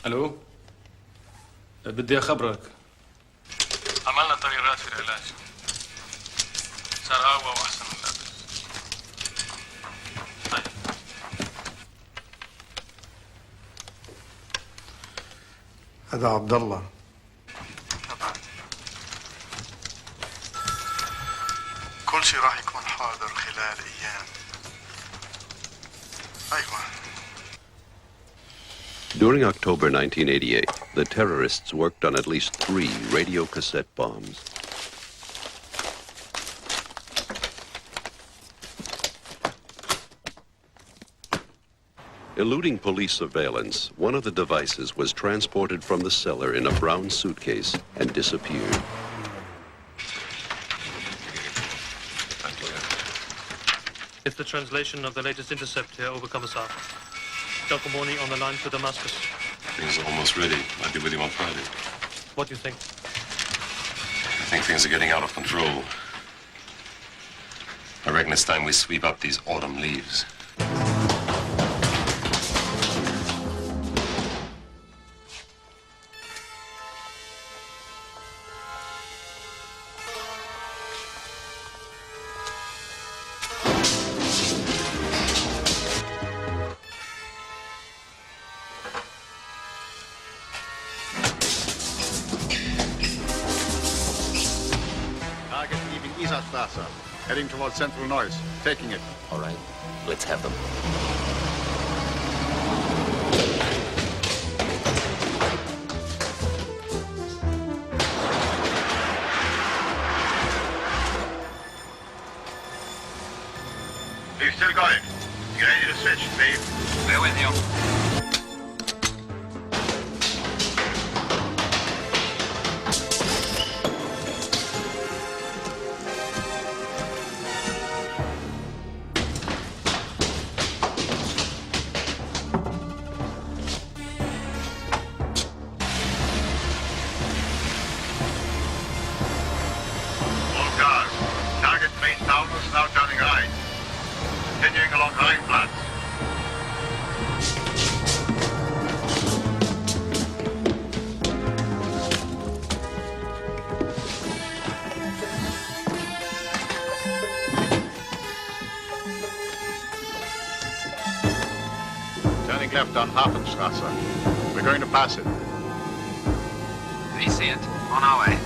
الو، بدي اخبرك عملنا تغييرات في العلاج، صار اقوى واحسن من قبل. طيب
هذا عبد الله. كل شيء راح يكون حاضر خلال ايام. ايوه.
During October 1988, the terrorists worked on at least 3 radio cassette bombs. Eluding police surveillance, one of the devices was transported from the cellar in a brown suitcase and disappeared.
It's the translation of the latest intercept here, Oberkommissar. Delqmoni on the line to Damascus.
Things are almost ready. I'll be with him on Friday.
What do you think?
I think things are getting out of control. I reckon it's time we sweep up these autumn leaves.
Heading towards Central Noise. Taking it.
All right. Let's have them.
You've still got it. You ready to switch, Steve?
We're with you.
Left on Hafenstrasse. We're going to pass it.
We see it. On our way.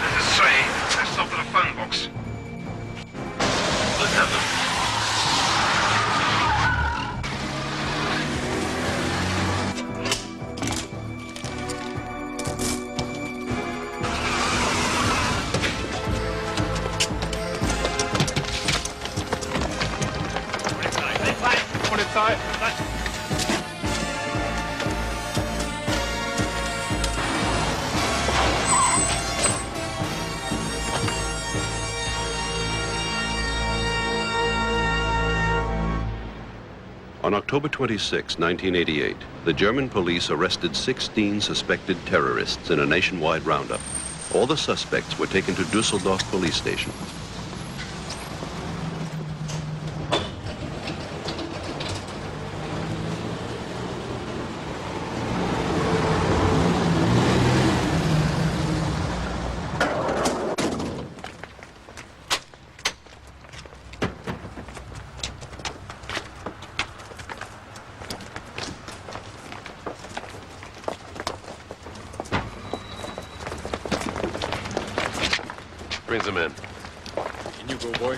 This is Sway. Let's stop at a phone box. Let's have them. Polizei.
On October 26, 1988, the German police arrested 16 suspected terrorists in a nationwide roundup. All the suspects were taken to Düsseldorf police station.
Brings them in.
In you go, boy.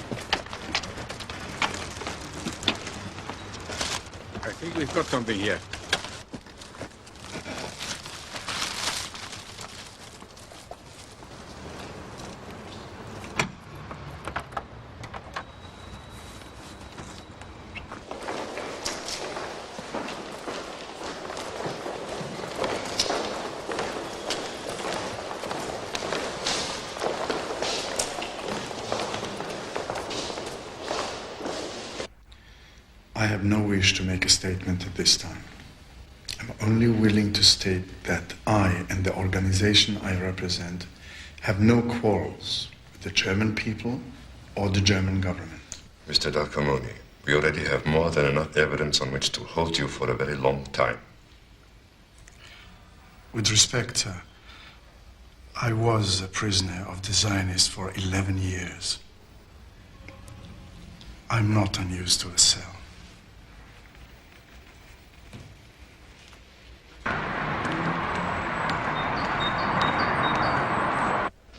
I think we've got something here.
I have no wish to make a statement at this time. I'm only willing to state that I and the organization I represent have no quarrels with the German people or the German government.
Mr. Delcamoni, we already have more than enough evidence on which to hold you for a very long time.
With respect, sir, I was a prisoner of the Zionists for 11 years. I'm not unused to a cell.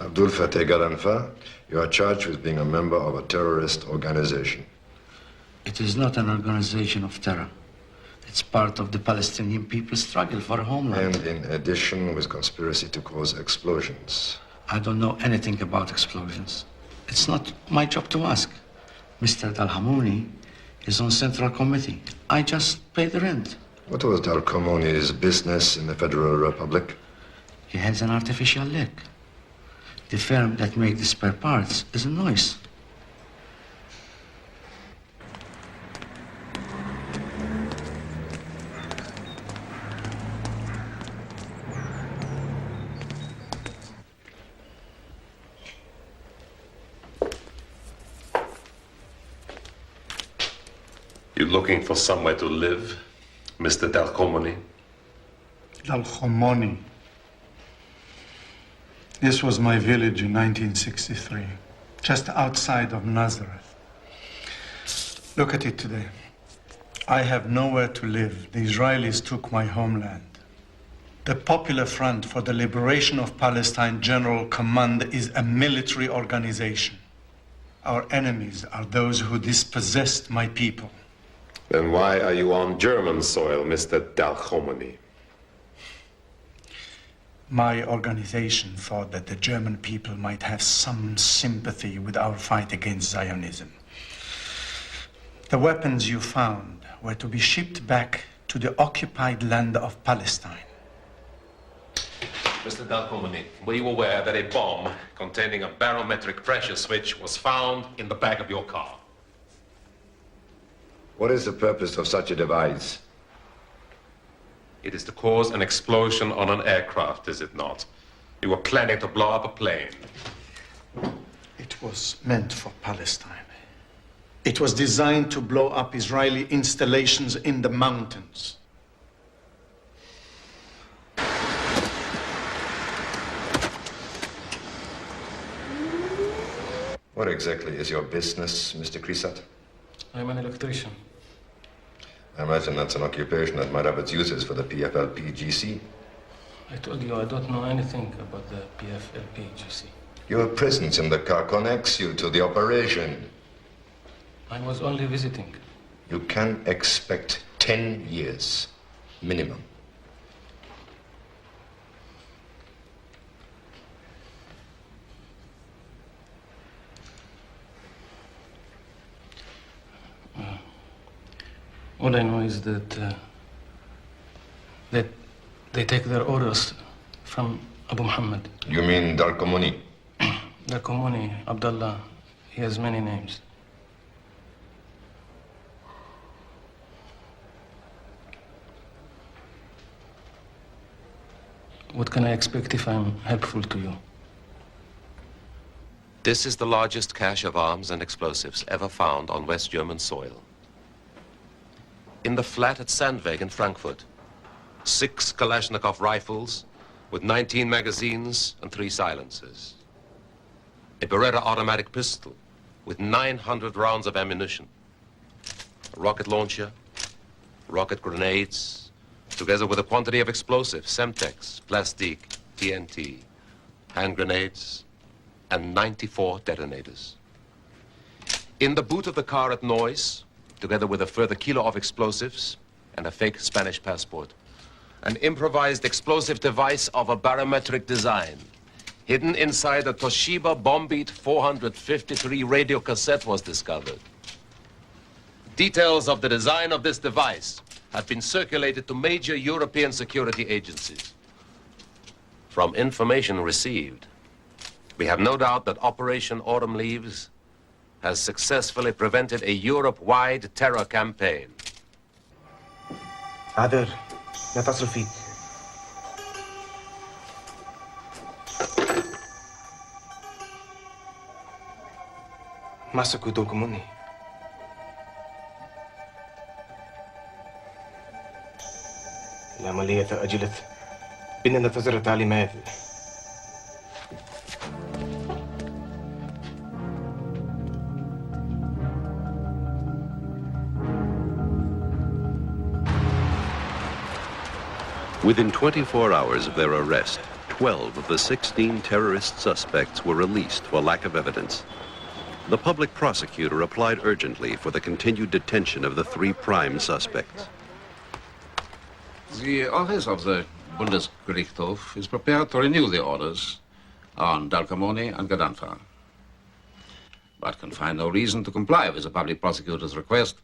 Abdul Fateh Galanfa, you are charged with being a member of a terrorist organization.
It is not an organization of terror. It's part of the Palestinian people's struggle for a homeland.
And in addition, with conspiracy to cause explosions.
I don't know anything about explosions. It's not my job to ask. Mr. Delqamoni is on Central Committee. I just pay the rent.
What was Delqamoni's business in the Federal Republic?
He has an artificial leg. The firm that makes the spare parts is a noise.
You looking for somewhere to live, Mr. Delqamoni?
Delqamoni. This was my village in 1963, just outside of Nazareth. Look at it today. I have nowhere to live. The Israelis took my homeland. The Popular Front for the Liberation of Palestine General Command is a military organization. Our enemies are those who dispossessed my people.
Then why are you on German soil, Mr. Delqamoni?
My organization thought that the German people might have some sympathy with our fight against Zionism. The weapons you found were to be shipped back to the occupied land of Palestine.
Mr. Delqamoni, were you aware that a bomb containing a barometric pressure switch was found in the back of your car?
What is the purpose of such a device?
It is to cause an explosion on an aircraft, is it not? You were planning to blow up a plane.
It was meant for Palestine. It was designed to blow up Israeli installations in the mountains.
What exactly is your business, Mr. Krisat?
I'm an electrician.
I imagine that's an occupation that might have its uses for the PFLP-GC.
I told you I don't know anything about the PFLP-GC.
Your presence in the car connects you to the operation.
I was only visiting.
You can expect 10 years, minimum.
All I know is that they take their orders from Abu Muhammad.
You mean Delqamoni?
Delqamoni, Abdullah, he has many names. What can I expect if I'm helpful to you?
This is the largest cache of arms and explosives ever found on West German soil. In the flat at Sandweg in Frankfurt, 6 Kalashnikov rifles with 19 magazines and 3 silencers. A Beretta automatic pistol with 900 rounds of ammunition. A rocket launcher, rocket grenades, together with a quantity of explosives, Semtex, plastic, TNT, hand grenades,
and 94 detonators. In the boot of the car at Noise, together with a further kilo of explosives and a fake Spanish passport, an improvised explosive device of a barometric design, hidden inside a Toshiba Bombbeat 453 radio cassette, was discovered. Details of the design of this device have been circulated to major European security agencies. From information received, we have no doubt that Operation Autumn Leaves has successfully prevented a Europe-wide terror campaign.
عذر لا تصل فيك. مسكوا الدلقموني. العملية تأجلت. بدنا ننتظر التعليمات.
Within 24 hours of their arrest, 12 of the 16 terrorist suspects were released for lack of evidence. The public prosecutor applied urgently for the continued detention of the 3 prime suspects.
The office of the Bundesgerichtshof is prepared to renew the orders on Dalqamoni and Gaddafi, but can find no reason to comply with the public prosecutor's request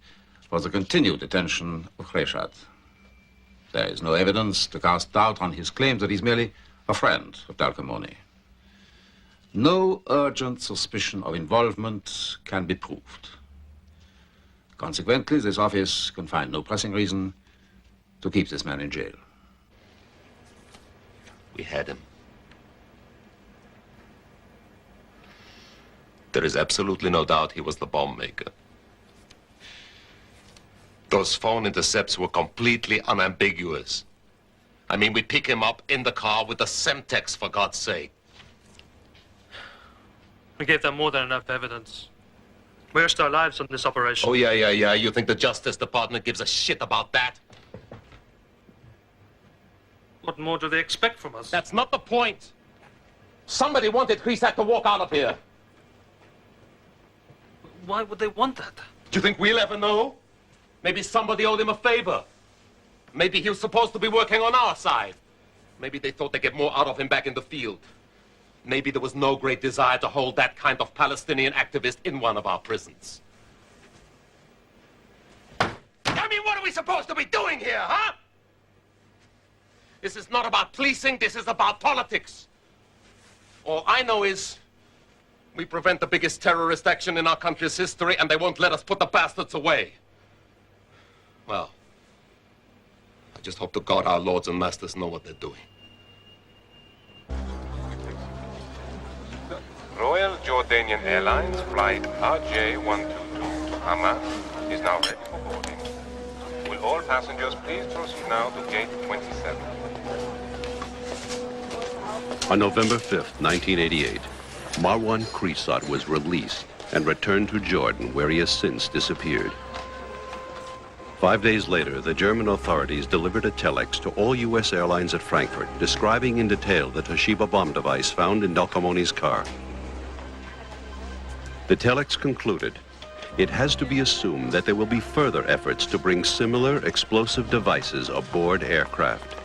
for the continued detention of Eshart. There is no evidence to cast doubt on his claim that he's merely a friend of Dalqamoni. No urgent suspicion of involvement can be proved. Consequently, this office can find no pressing reason to keep this man in jail.
We had him. There is absolutely no doubt he was the bomb maker. Those phone intercepts were completely unambiguous. I mean, we pick him up in the car with the Semtex, for God's sake.
We gave them more than enough evidence. We risked our lives on this operation.
Oh, yeah. You think the Justice Department gives a shit about that?
What more do they expect from us?
That's not the point. Somebody wanted Krisak to walk out of here.
Why would they want that?
Do you think we'll ever know? Maybe somebody owed him a favor. Maybe he was supposed to be working on our side. Maybe they thought they'd get more out of him back in the field. Maybe there was no great desire to hold that kind of Palestinian activist in one of our prisons. I mean, what are we supposed to be doing here, huh? This is not about policing, this is about politics. All I know is we prevent the biggest terrorist action in our country's history, and they won't let us put the bastards away. Well, I just hope to God our lords and masters know what they're doing.
Royal Jordanian Airlines flight RJ122 to Hama is now ready for boarding. Will all passengers please proceed now to gate 27?
On November 5th, 1988, Marwan Kresat was released and returned to Jordan, where he has since disappeared. 5 days later, the German authorities delivered a telex to all U.S. airlines at Frankfurt, describing in detail the Toshiba bomb device found in Dalqamoni's car. The telex concluded, it has to be assumed that there will be further efforts to bring similar explosive devices aboard aircraft.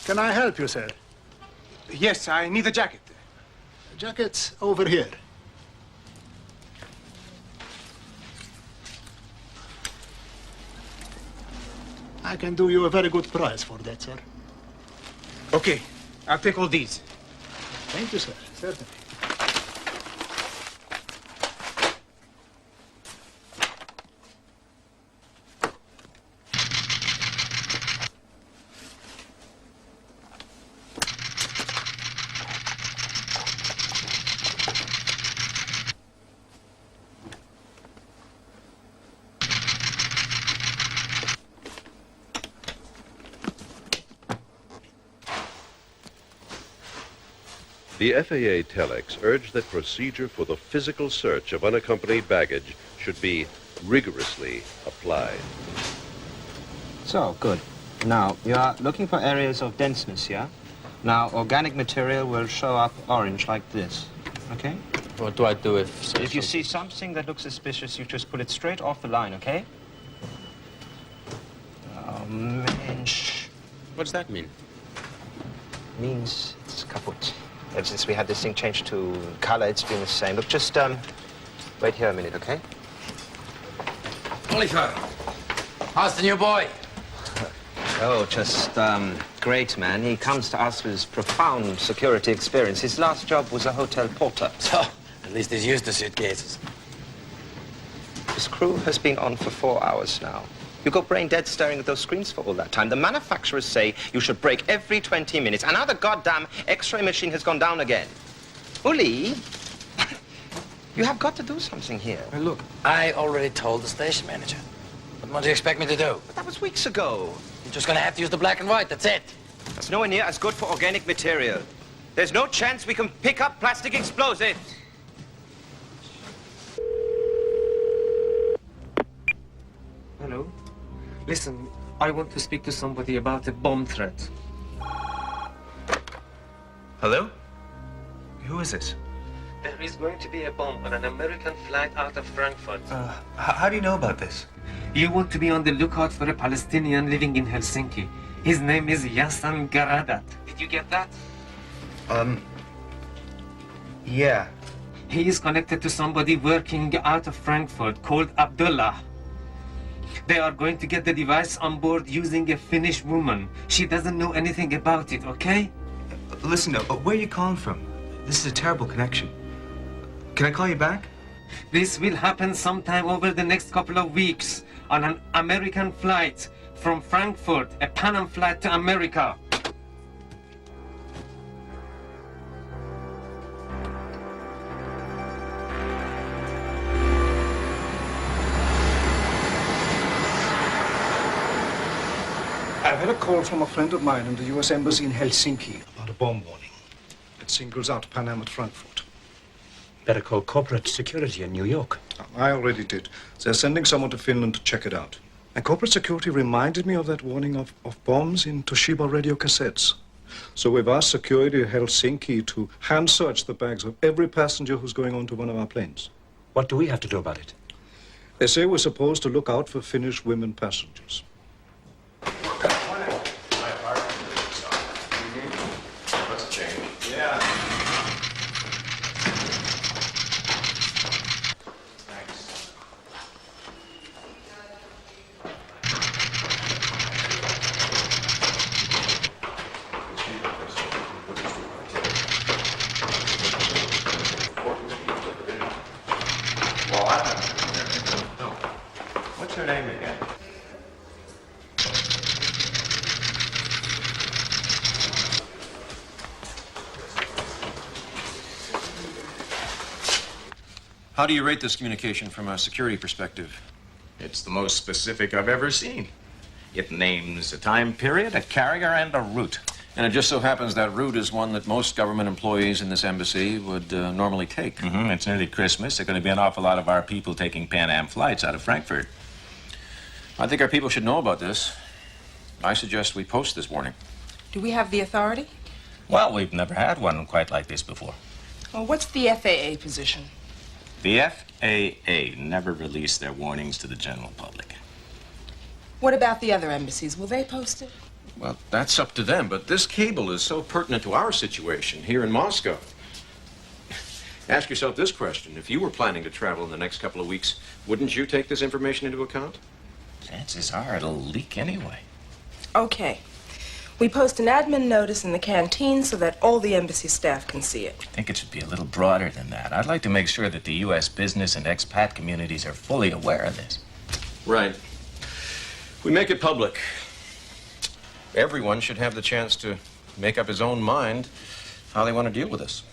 Can I help you, sir?
Yes, I need a jacket.
Jacket's over here. I can do you a very good price for that, sir.
Okay, I'll take all these.
Thank you, sir. Certainly.
The FAA telex urged that procedure for the physical search of unaccompanied baggage should be rigorously applied.
So, good. Now, you are looking for areas of denseness, yeah? Now, organic material will show up orange like this, okay?
What do I do if
you see something that looks suspicious, you just pull it straight off the line, okay? Oh, Mensch.
What does that mean?
Means it's kaput. Ever since we had this thing changed to color, it's been the same. Look, just, wait here a minute, okay?
Oliver, how's the new boy?
Oh, just, great, man. He comes to us with his profound security experience. His last job was a hotel porter.
So, at least he's used to suitcases.
His crew has been on for 4 hours now. You go brain dead staring at those screens for all that time. The manufacturers say you should break every 20 minutes. And now the goddamn X-ray machine has gone down again. Uli, you have got to do something here.
Well, look, I already told the station manager. What do you expect me to do?
But that was weeks ago.
You're just gonna have to use the black and white, that's it.
That's nowhere near as good for organic material. There's no chance we can pick up plastic explosives.
Hello? Listen, I want to speak to somebody about a bomb threat.
Hello? Who is this?
There is going to be a bomb on an American flight out of Frankfurt.
How do you know about this?
You want to be on the lookout for a Palestinian living in Helsinki. His name is Yassan Garadat. Did you get that?
Yeah.
He is connected to somebody working out of Frankfurt called Abdullah. They are going to get the device on board using a Finnish woman. She doesn't know anything about it, okay?
Listen, where are you calling from? This is a terrible connection. Can I call you back?
This will happen sometime over the next couple of weeks on an American flight from Frankfurt, a Pan Am flight to America.
I've had a call from a friend of mine in the U.S. Embassy in Helsinki about a bomb warning. It singles out Pan Am at Frankfurt.
Better call corporate security in New York.
I already did. They're sending someone to Finland to check it out. And corporate security reminded me of that warning of bombs in Toshiba radio cassettes. So we've asked security in Helsinki to hand search the bags of every passenger who's going onto one of our planes.
What do we have to do about it?
They say we're supposed to look out for Finnish women passengers.
Let's change. Yeah.
What's your name again?
How do you rate this communication from a security perspective?
It's the most specific I've ever seen. It names a time period, a carrier, and a route.
And it just so happens that route is one that most government employees in this embassy would normally take.
It's nearly Christmas. There are going to be an awful lot of our people taking Pan Am flights out of Frankfurt.
I think our people should know about this. I suggest we post this warning.
Do we have the authority?
Well, we've never had one quite like this before.
Well, what's the FAA position?
The FAA never released their warnings to the general public.
What about the other embassies? Will they post it?
Well, that's up to them, but this cable is so pertinent to our situation here in Moscow. Ask yourself this question. If you were planning to travel in the next couple of weeks, wouldn't you take this information into account?
Chances are it'll leak anyway.
Okay. We post an admin notice in the canteen so that all the embassy staff can see it.
I think it should be a little broader than that. I'd like to make sure that the U.S. business and expat communities are fully aware of this.
Right. We make it public. Everyone should have the chance to make up his own mind how they want to deal with this.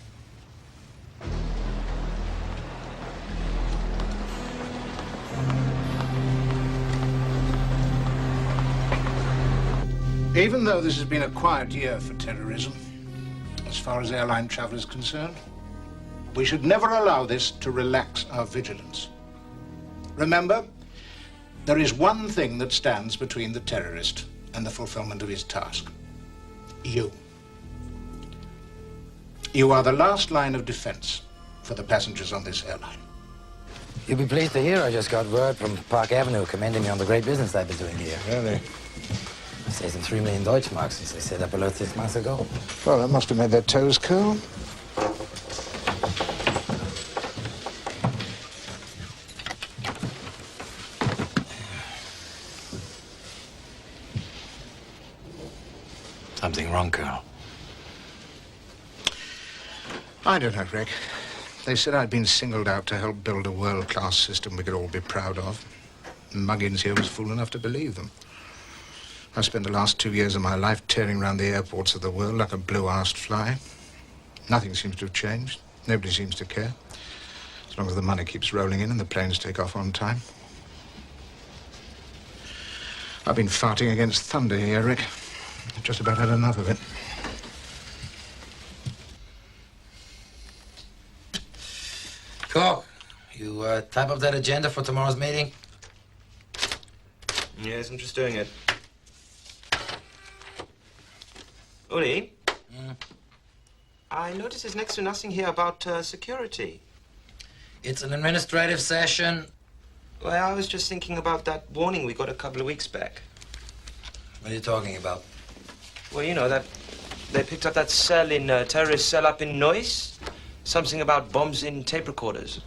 Even though this has been a quiet year for terrorism,
as far as airline travel is concerned. We should never allow this to relax our vigilance. Remember, there is one thing that stands between the terrorist and the fulfillment of his task. You. You are the last line of defense for the passengers on this airline.
You'll be pleased to hear I just got word from Park Avenue commending me on the great business I've been doing here.
Really?
They say some 3 million Deutschmarks since they set up below 6 months ago.
Well, that must have made their toes curl.
Something wrong, Colonel.
I don't know, Rick. They said I'd been singled out to help build a world-class system we could all be proud of. Muggins here was fool enough to believe them. I spent the last 2 years of my life tearing around the airports of the world like a blue-arsed fly. Nothing seems to have changed. Nobody seems to care. As long as the money keeps rolling in and the planes take off on time. I've been farting against thunder here, Rick. I've just about had enough of it.
Cook, you type up that agenda for tomorrow's meeting?
Yes, I'm just doing it. Uli? I notice there's next to nothing here about security.
It's an administrative session.
Well, I was just thinking about that warning we got a couple of weeks back.
What are you talking about?
Well, you know, that they picked up that cell in, terrorist cell up in Neuss. Something about bombs in tape recorders.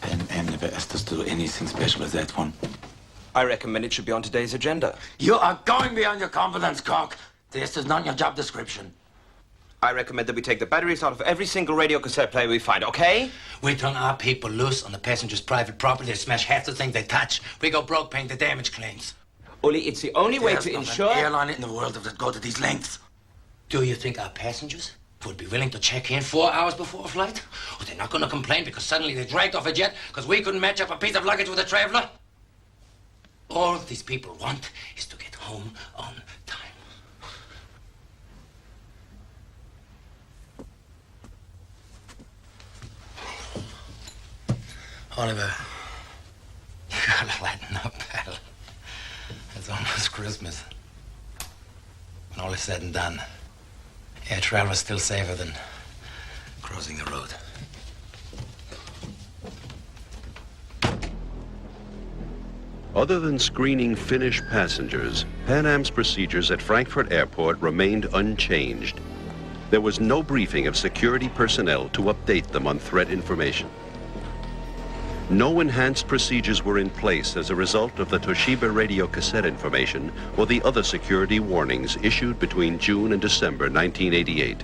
And never asked us to do anything special with that one.
I recommend it should be on today's agenda.
You are going beyond your competence, Cock. This is not your job description.
I recommend that we take the batteries out of every single radio cassette player we find, okay?
We turn our people loose on the passengers' private property and smash half the thing they touch. We go broke paying the damage claims.
Uli, it's the only way to ensure...
There's not an airline in the world that would go to these lengths. Do you think our passengers would be willing to check in 4 hours before a flight? Or they're not going to complain because suddenly they dragged off a jet because we couldn't match up a piece of luggage with a traveler? All these people want is to get home on time.
Oliver, you gotta lighten up, pal. It's almost Christmas. When all is said and done, air travel is still safer than crossing the road.
Other than screening Finnish passengers, Pan Am's procedures at Frankfurt Airport remained unchanged. There was no briefing of security personnel to update them on threat information. No enhanced procedures were in place as a result of the Toshiba radio cassette information or the other security warnings issued between June and December 1988.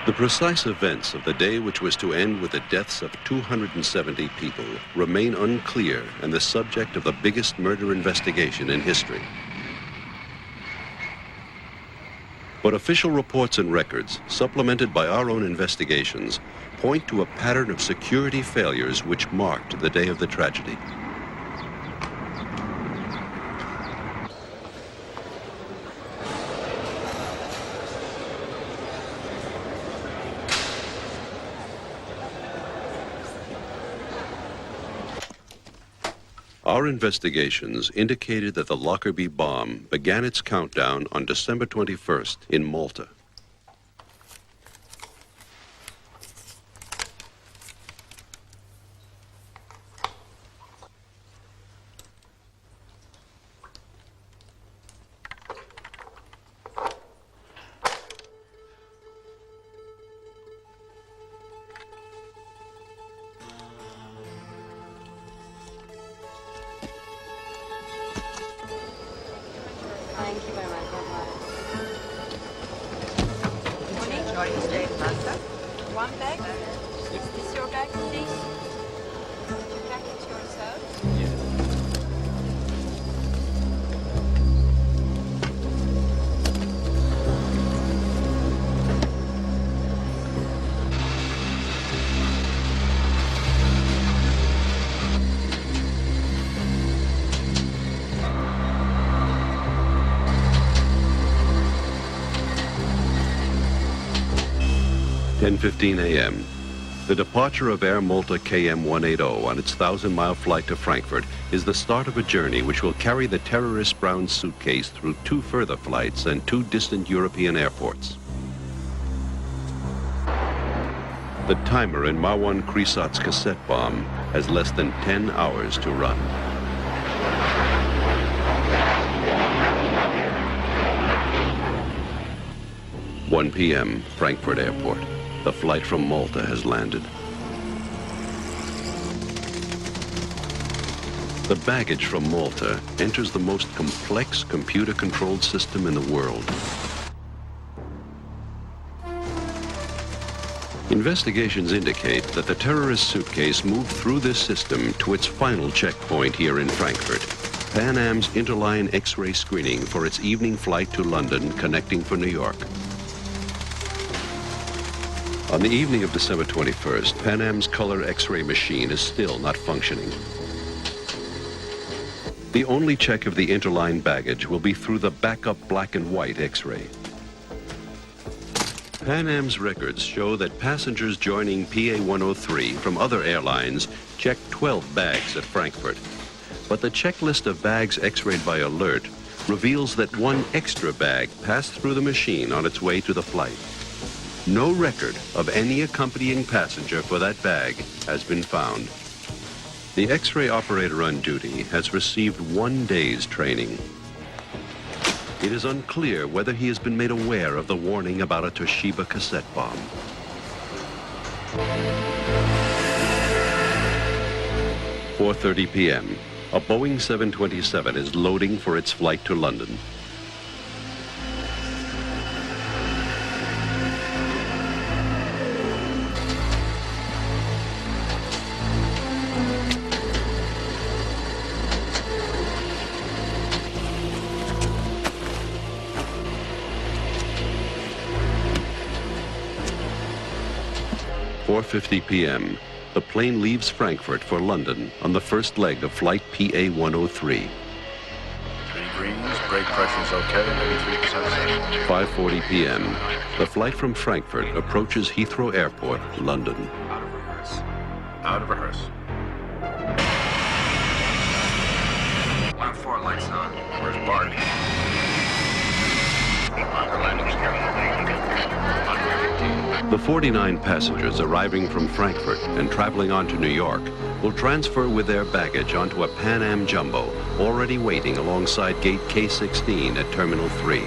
The precise events of the day which was to end with the deaths of 270 people remain unclear and the subject of the biggest murder investigation in history. But official reports and records, supplemented by our own investigations, point to a pattern of security failures which marked the day of the tragedy. Our investigations indicated that the Lockerbie bomb began its countdown on December 21st in Malta.
Thank you very much. Morning. Enjoy your stay in Malta. One bag. Is this your bag, please? You pack it yourself?
10:15 a.m. The departure of Air Malta KM-180 on its 1,000-mile flight to Frankfurt is the start of a journey which will carry the terrorist brown suitcase through 2 further flights and 2 distant European airports. The timer in Marwan Kresat's cassette bomb has less than 10 hours to run. "1 p.m., Frankfurt Airport. The flight from Malta has landed. The baggage from Malta enters the most complex computer-controlled system in the world. Investigations indicate that the terrorist suitcase moved through this system to its final checkpoint here in Frankfurt, Pan Am's interline X-ray screening for its evening flight to London connecting for New York. On the evening of December 21st, Pan Am's color X-ray machine is still not functioning. The only check of the interline baggage will be through the backup black and white X-ray. Pan Am's records show that passengers joining PA-103 from other airlines checked 12 bags at Frankfurt. But the checklist of bags X-rayed by Alert reveals that 1 extra bag passed through the machine on its way to the flight. No record of any accompanying passenger for that bag has been found. The X-ray operator on duty has received 1 day's training. It is unclear whether he has been made aware of the warning about a Toshiba cassette bomb. "4:30 p.m. A Boeing 727 is loading for its flight to London. "4:50 p.m. The plane leaves Frankfurt for London on the first leg of flight PA-103.
3 greens, brake pressure's okay, maybe 3% safe.
5:40 p.m. The flight from Frankfurt approaches Heathrow Airport, London.
Out of rehearse.
Line 4 lights on.
Where's Bart?
The 49 passengers arriving from Frankfurt and traveling on to New York will transfer with their baggage onto a Pan Am Jumbo already waiting alongside gate K16 at Terminal 3.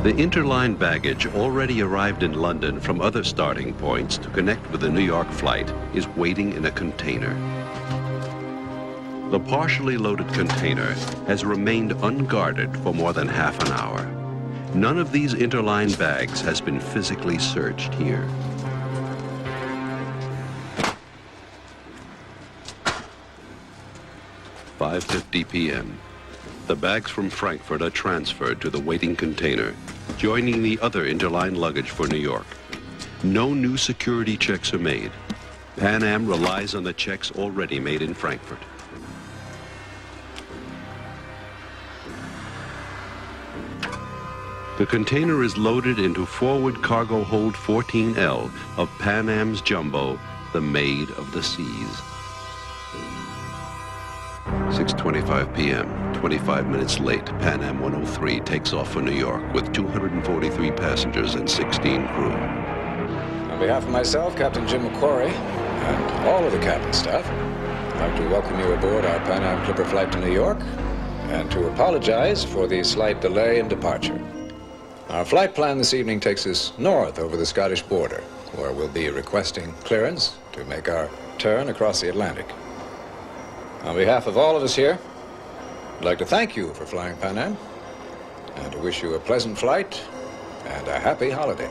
The interline baggage already arrived in London from other starting points to connect with the New York flight is waiting in a container. The partially loaded container has remained unguarded for more than half an hour. None of these interline bags has been physically searched here. "5:50 p.m. The bags from Frankfurt are transferred to the waiting container, joining the other interline luggage for New York. No new security checks are made. Pan Am relies on the checks already made in Frankfurt. The container is loaded into forward cargo hold 14L of Pan Am's Jumbo, the Maid of the Seas. 6:25 p.m., 25 minutes late, Pan Am 103 takes off for New York with 243 passengers and 16 crew.
On behalf of myself, Captain Jim McQuarrie, and all of the cabin staff, I'd like to welcome you aboard our Pan Am Clipper flight to New York and to apologize for the slight delay in departure. Our flight plan this evening takes us north over the Scottish border, where we'll be requesting clearance to make our turn across the Atlantic. On behalf of all of us here, I'd like to thank you for flying Pan Am and to wish you a pleasant flight and a happy holiday.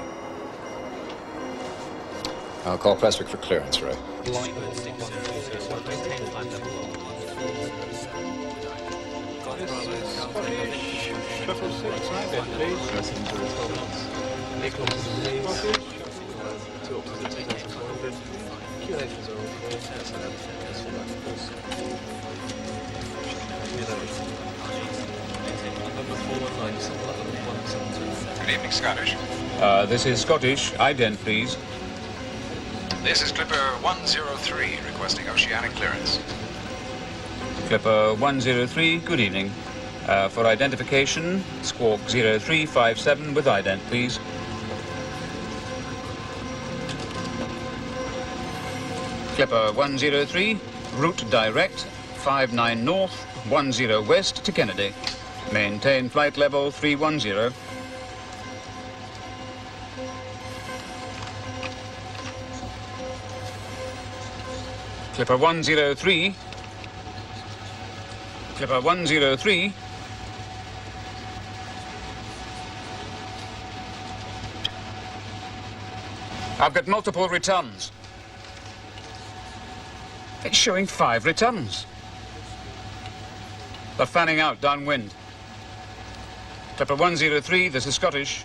I'll call Prestwick for clearance, Ray. Good evening, Scottish.
This is Scottish. Ident, please.
This is Clipper 103, requesting oceanic clearance.
Clipper 103, good evening. For identification, squawk 0357 with ident, please. Clipper 103, route direct, 59 north, 10 west to Kennedy. Maintain flight level 310. Clipper 103. Clipper 103. I've got multiple returns. It's showing 5 returns. They're fanning out downwind. Clipper 103, this is Scottish.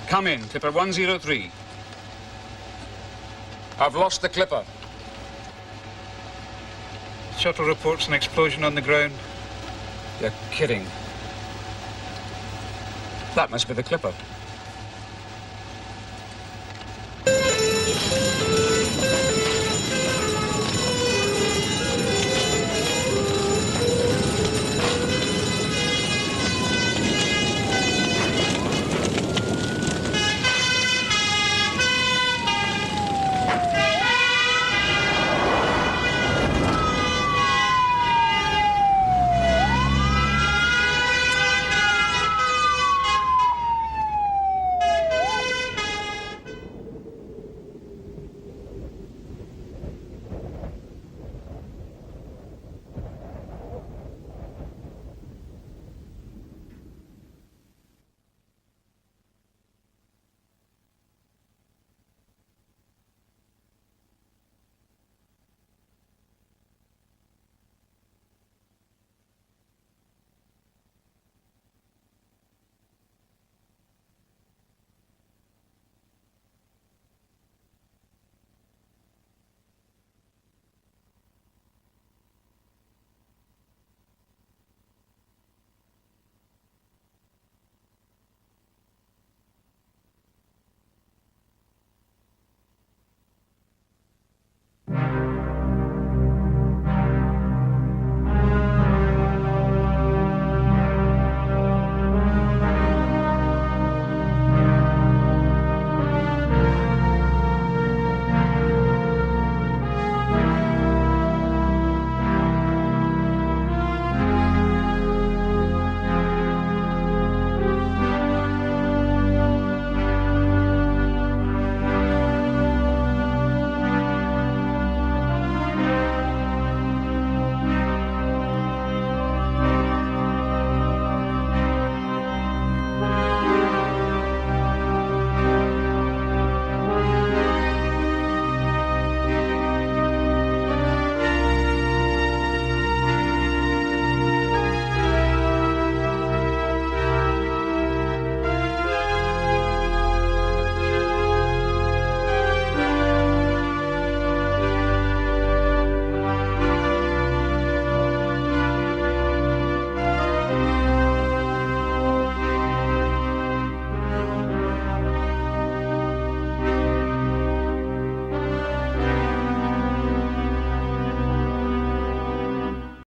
Come in, Clipper 103. I've lost the Clipper. Shuttle reports an explosion on the ground. You're kidding. That must be the Clipper.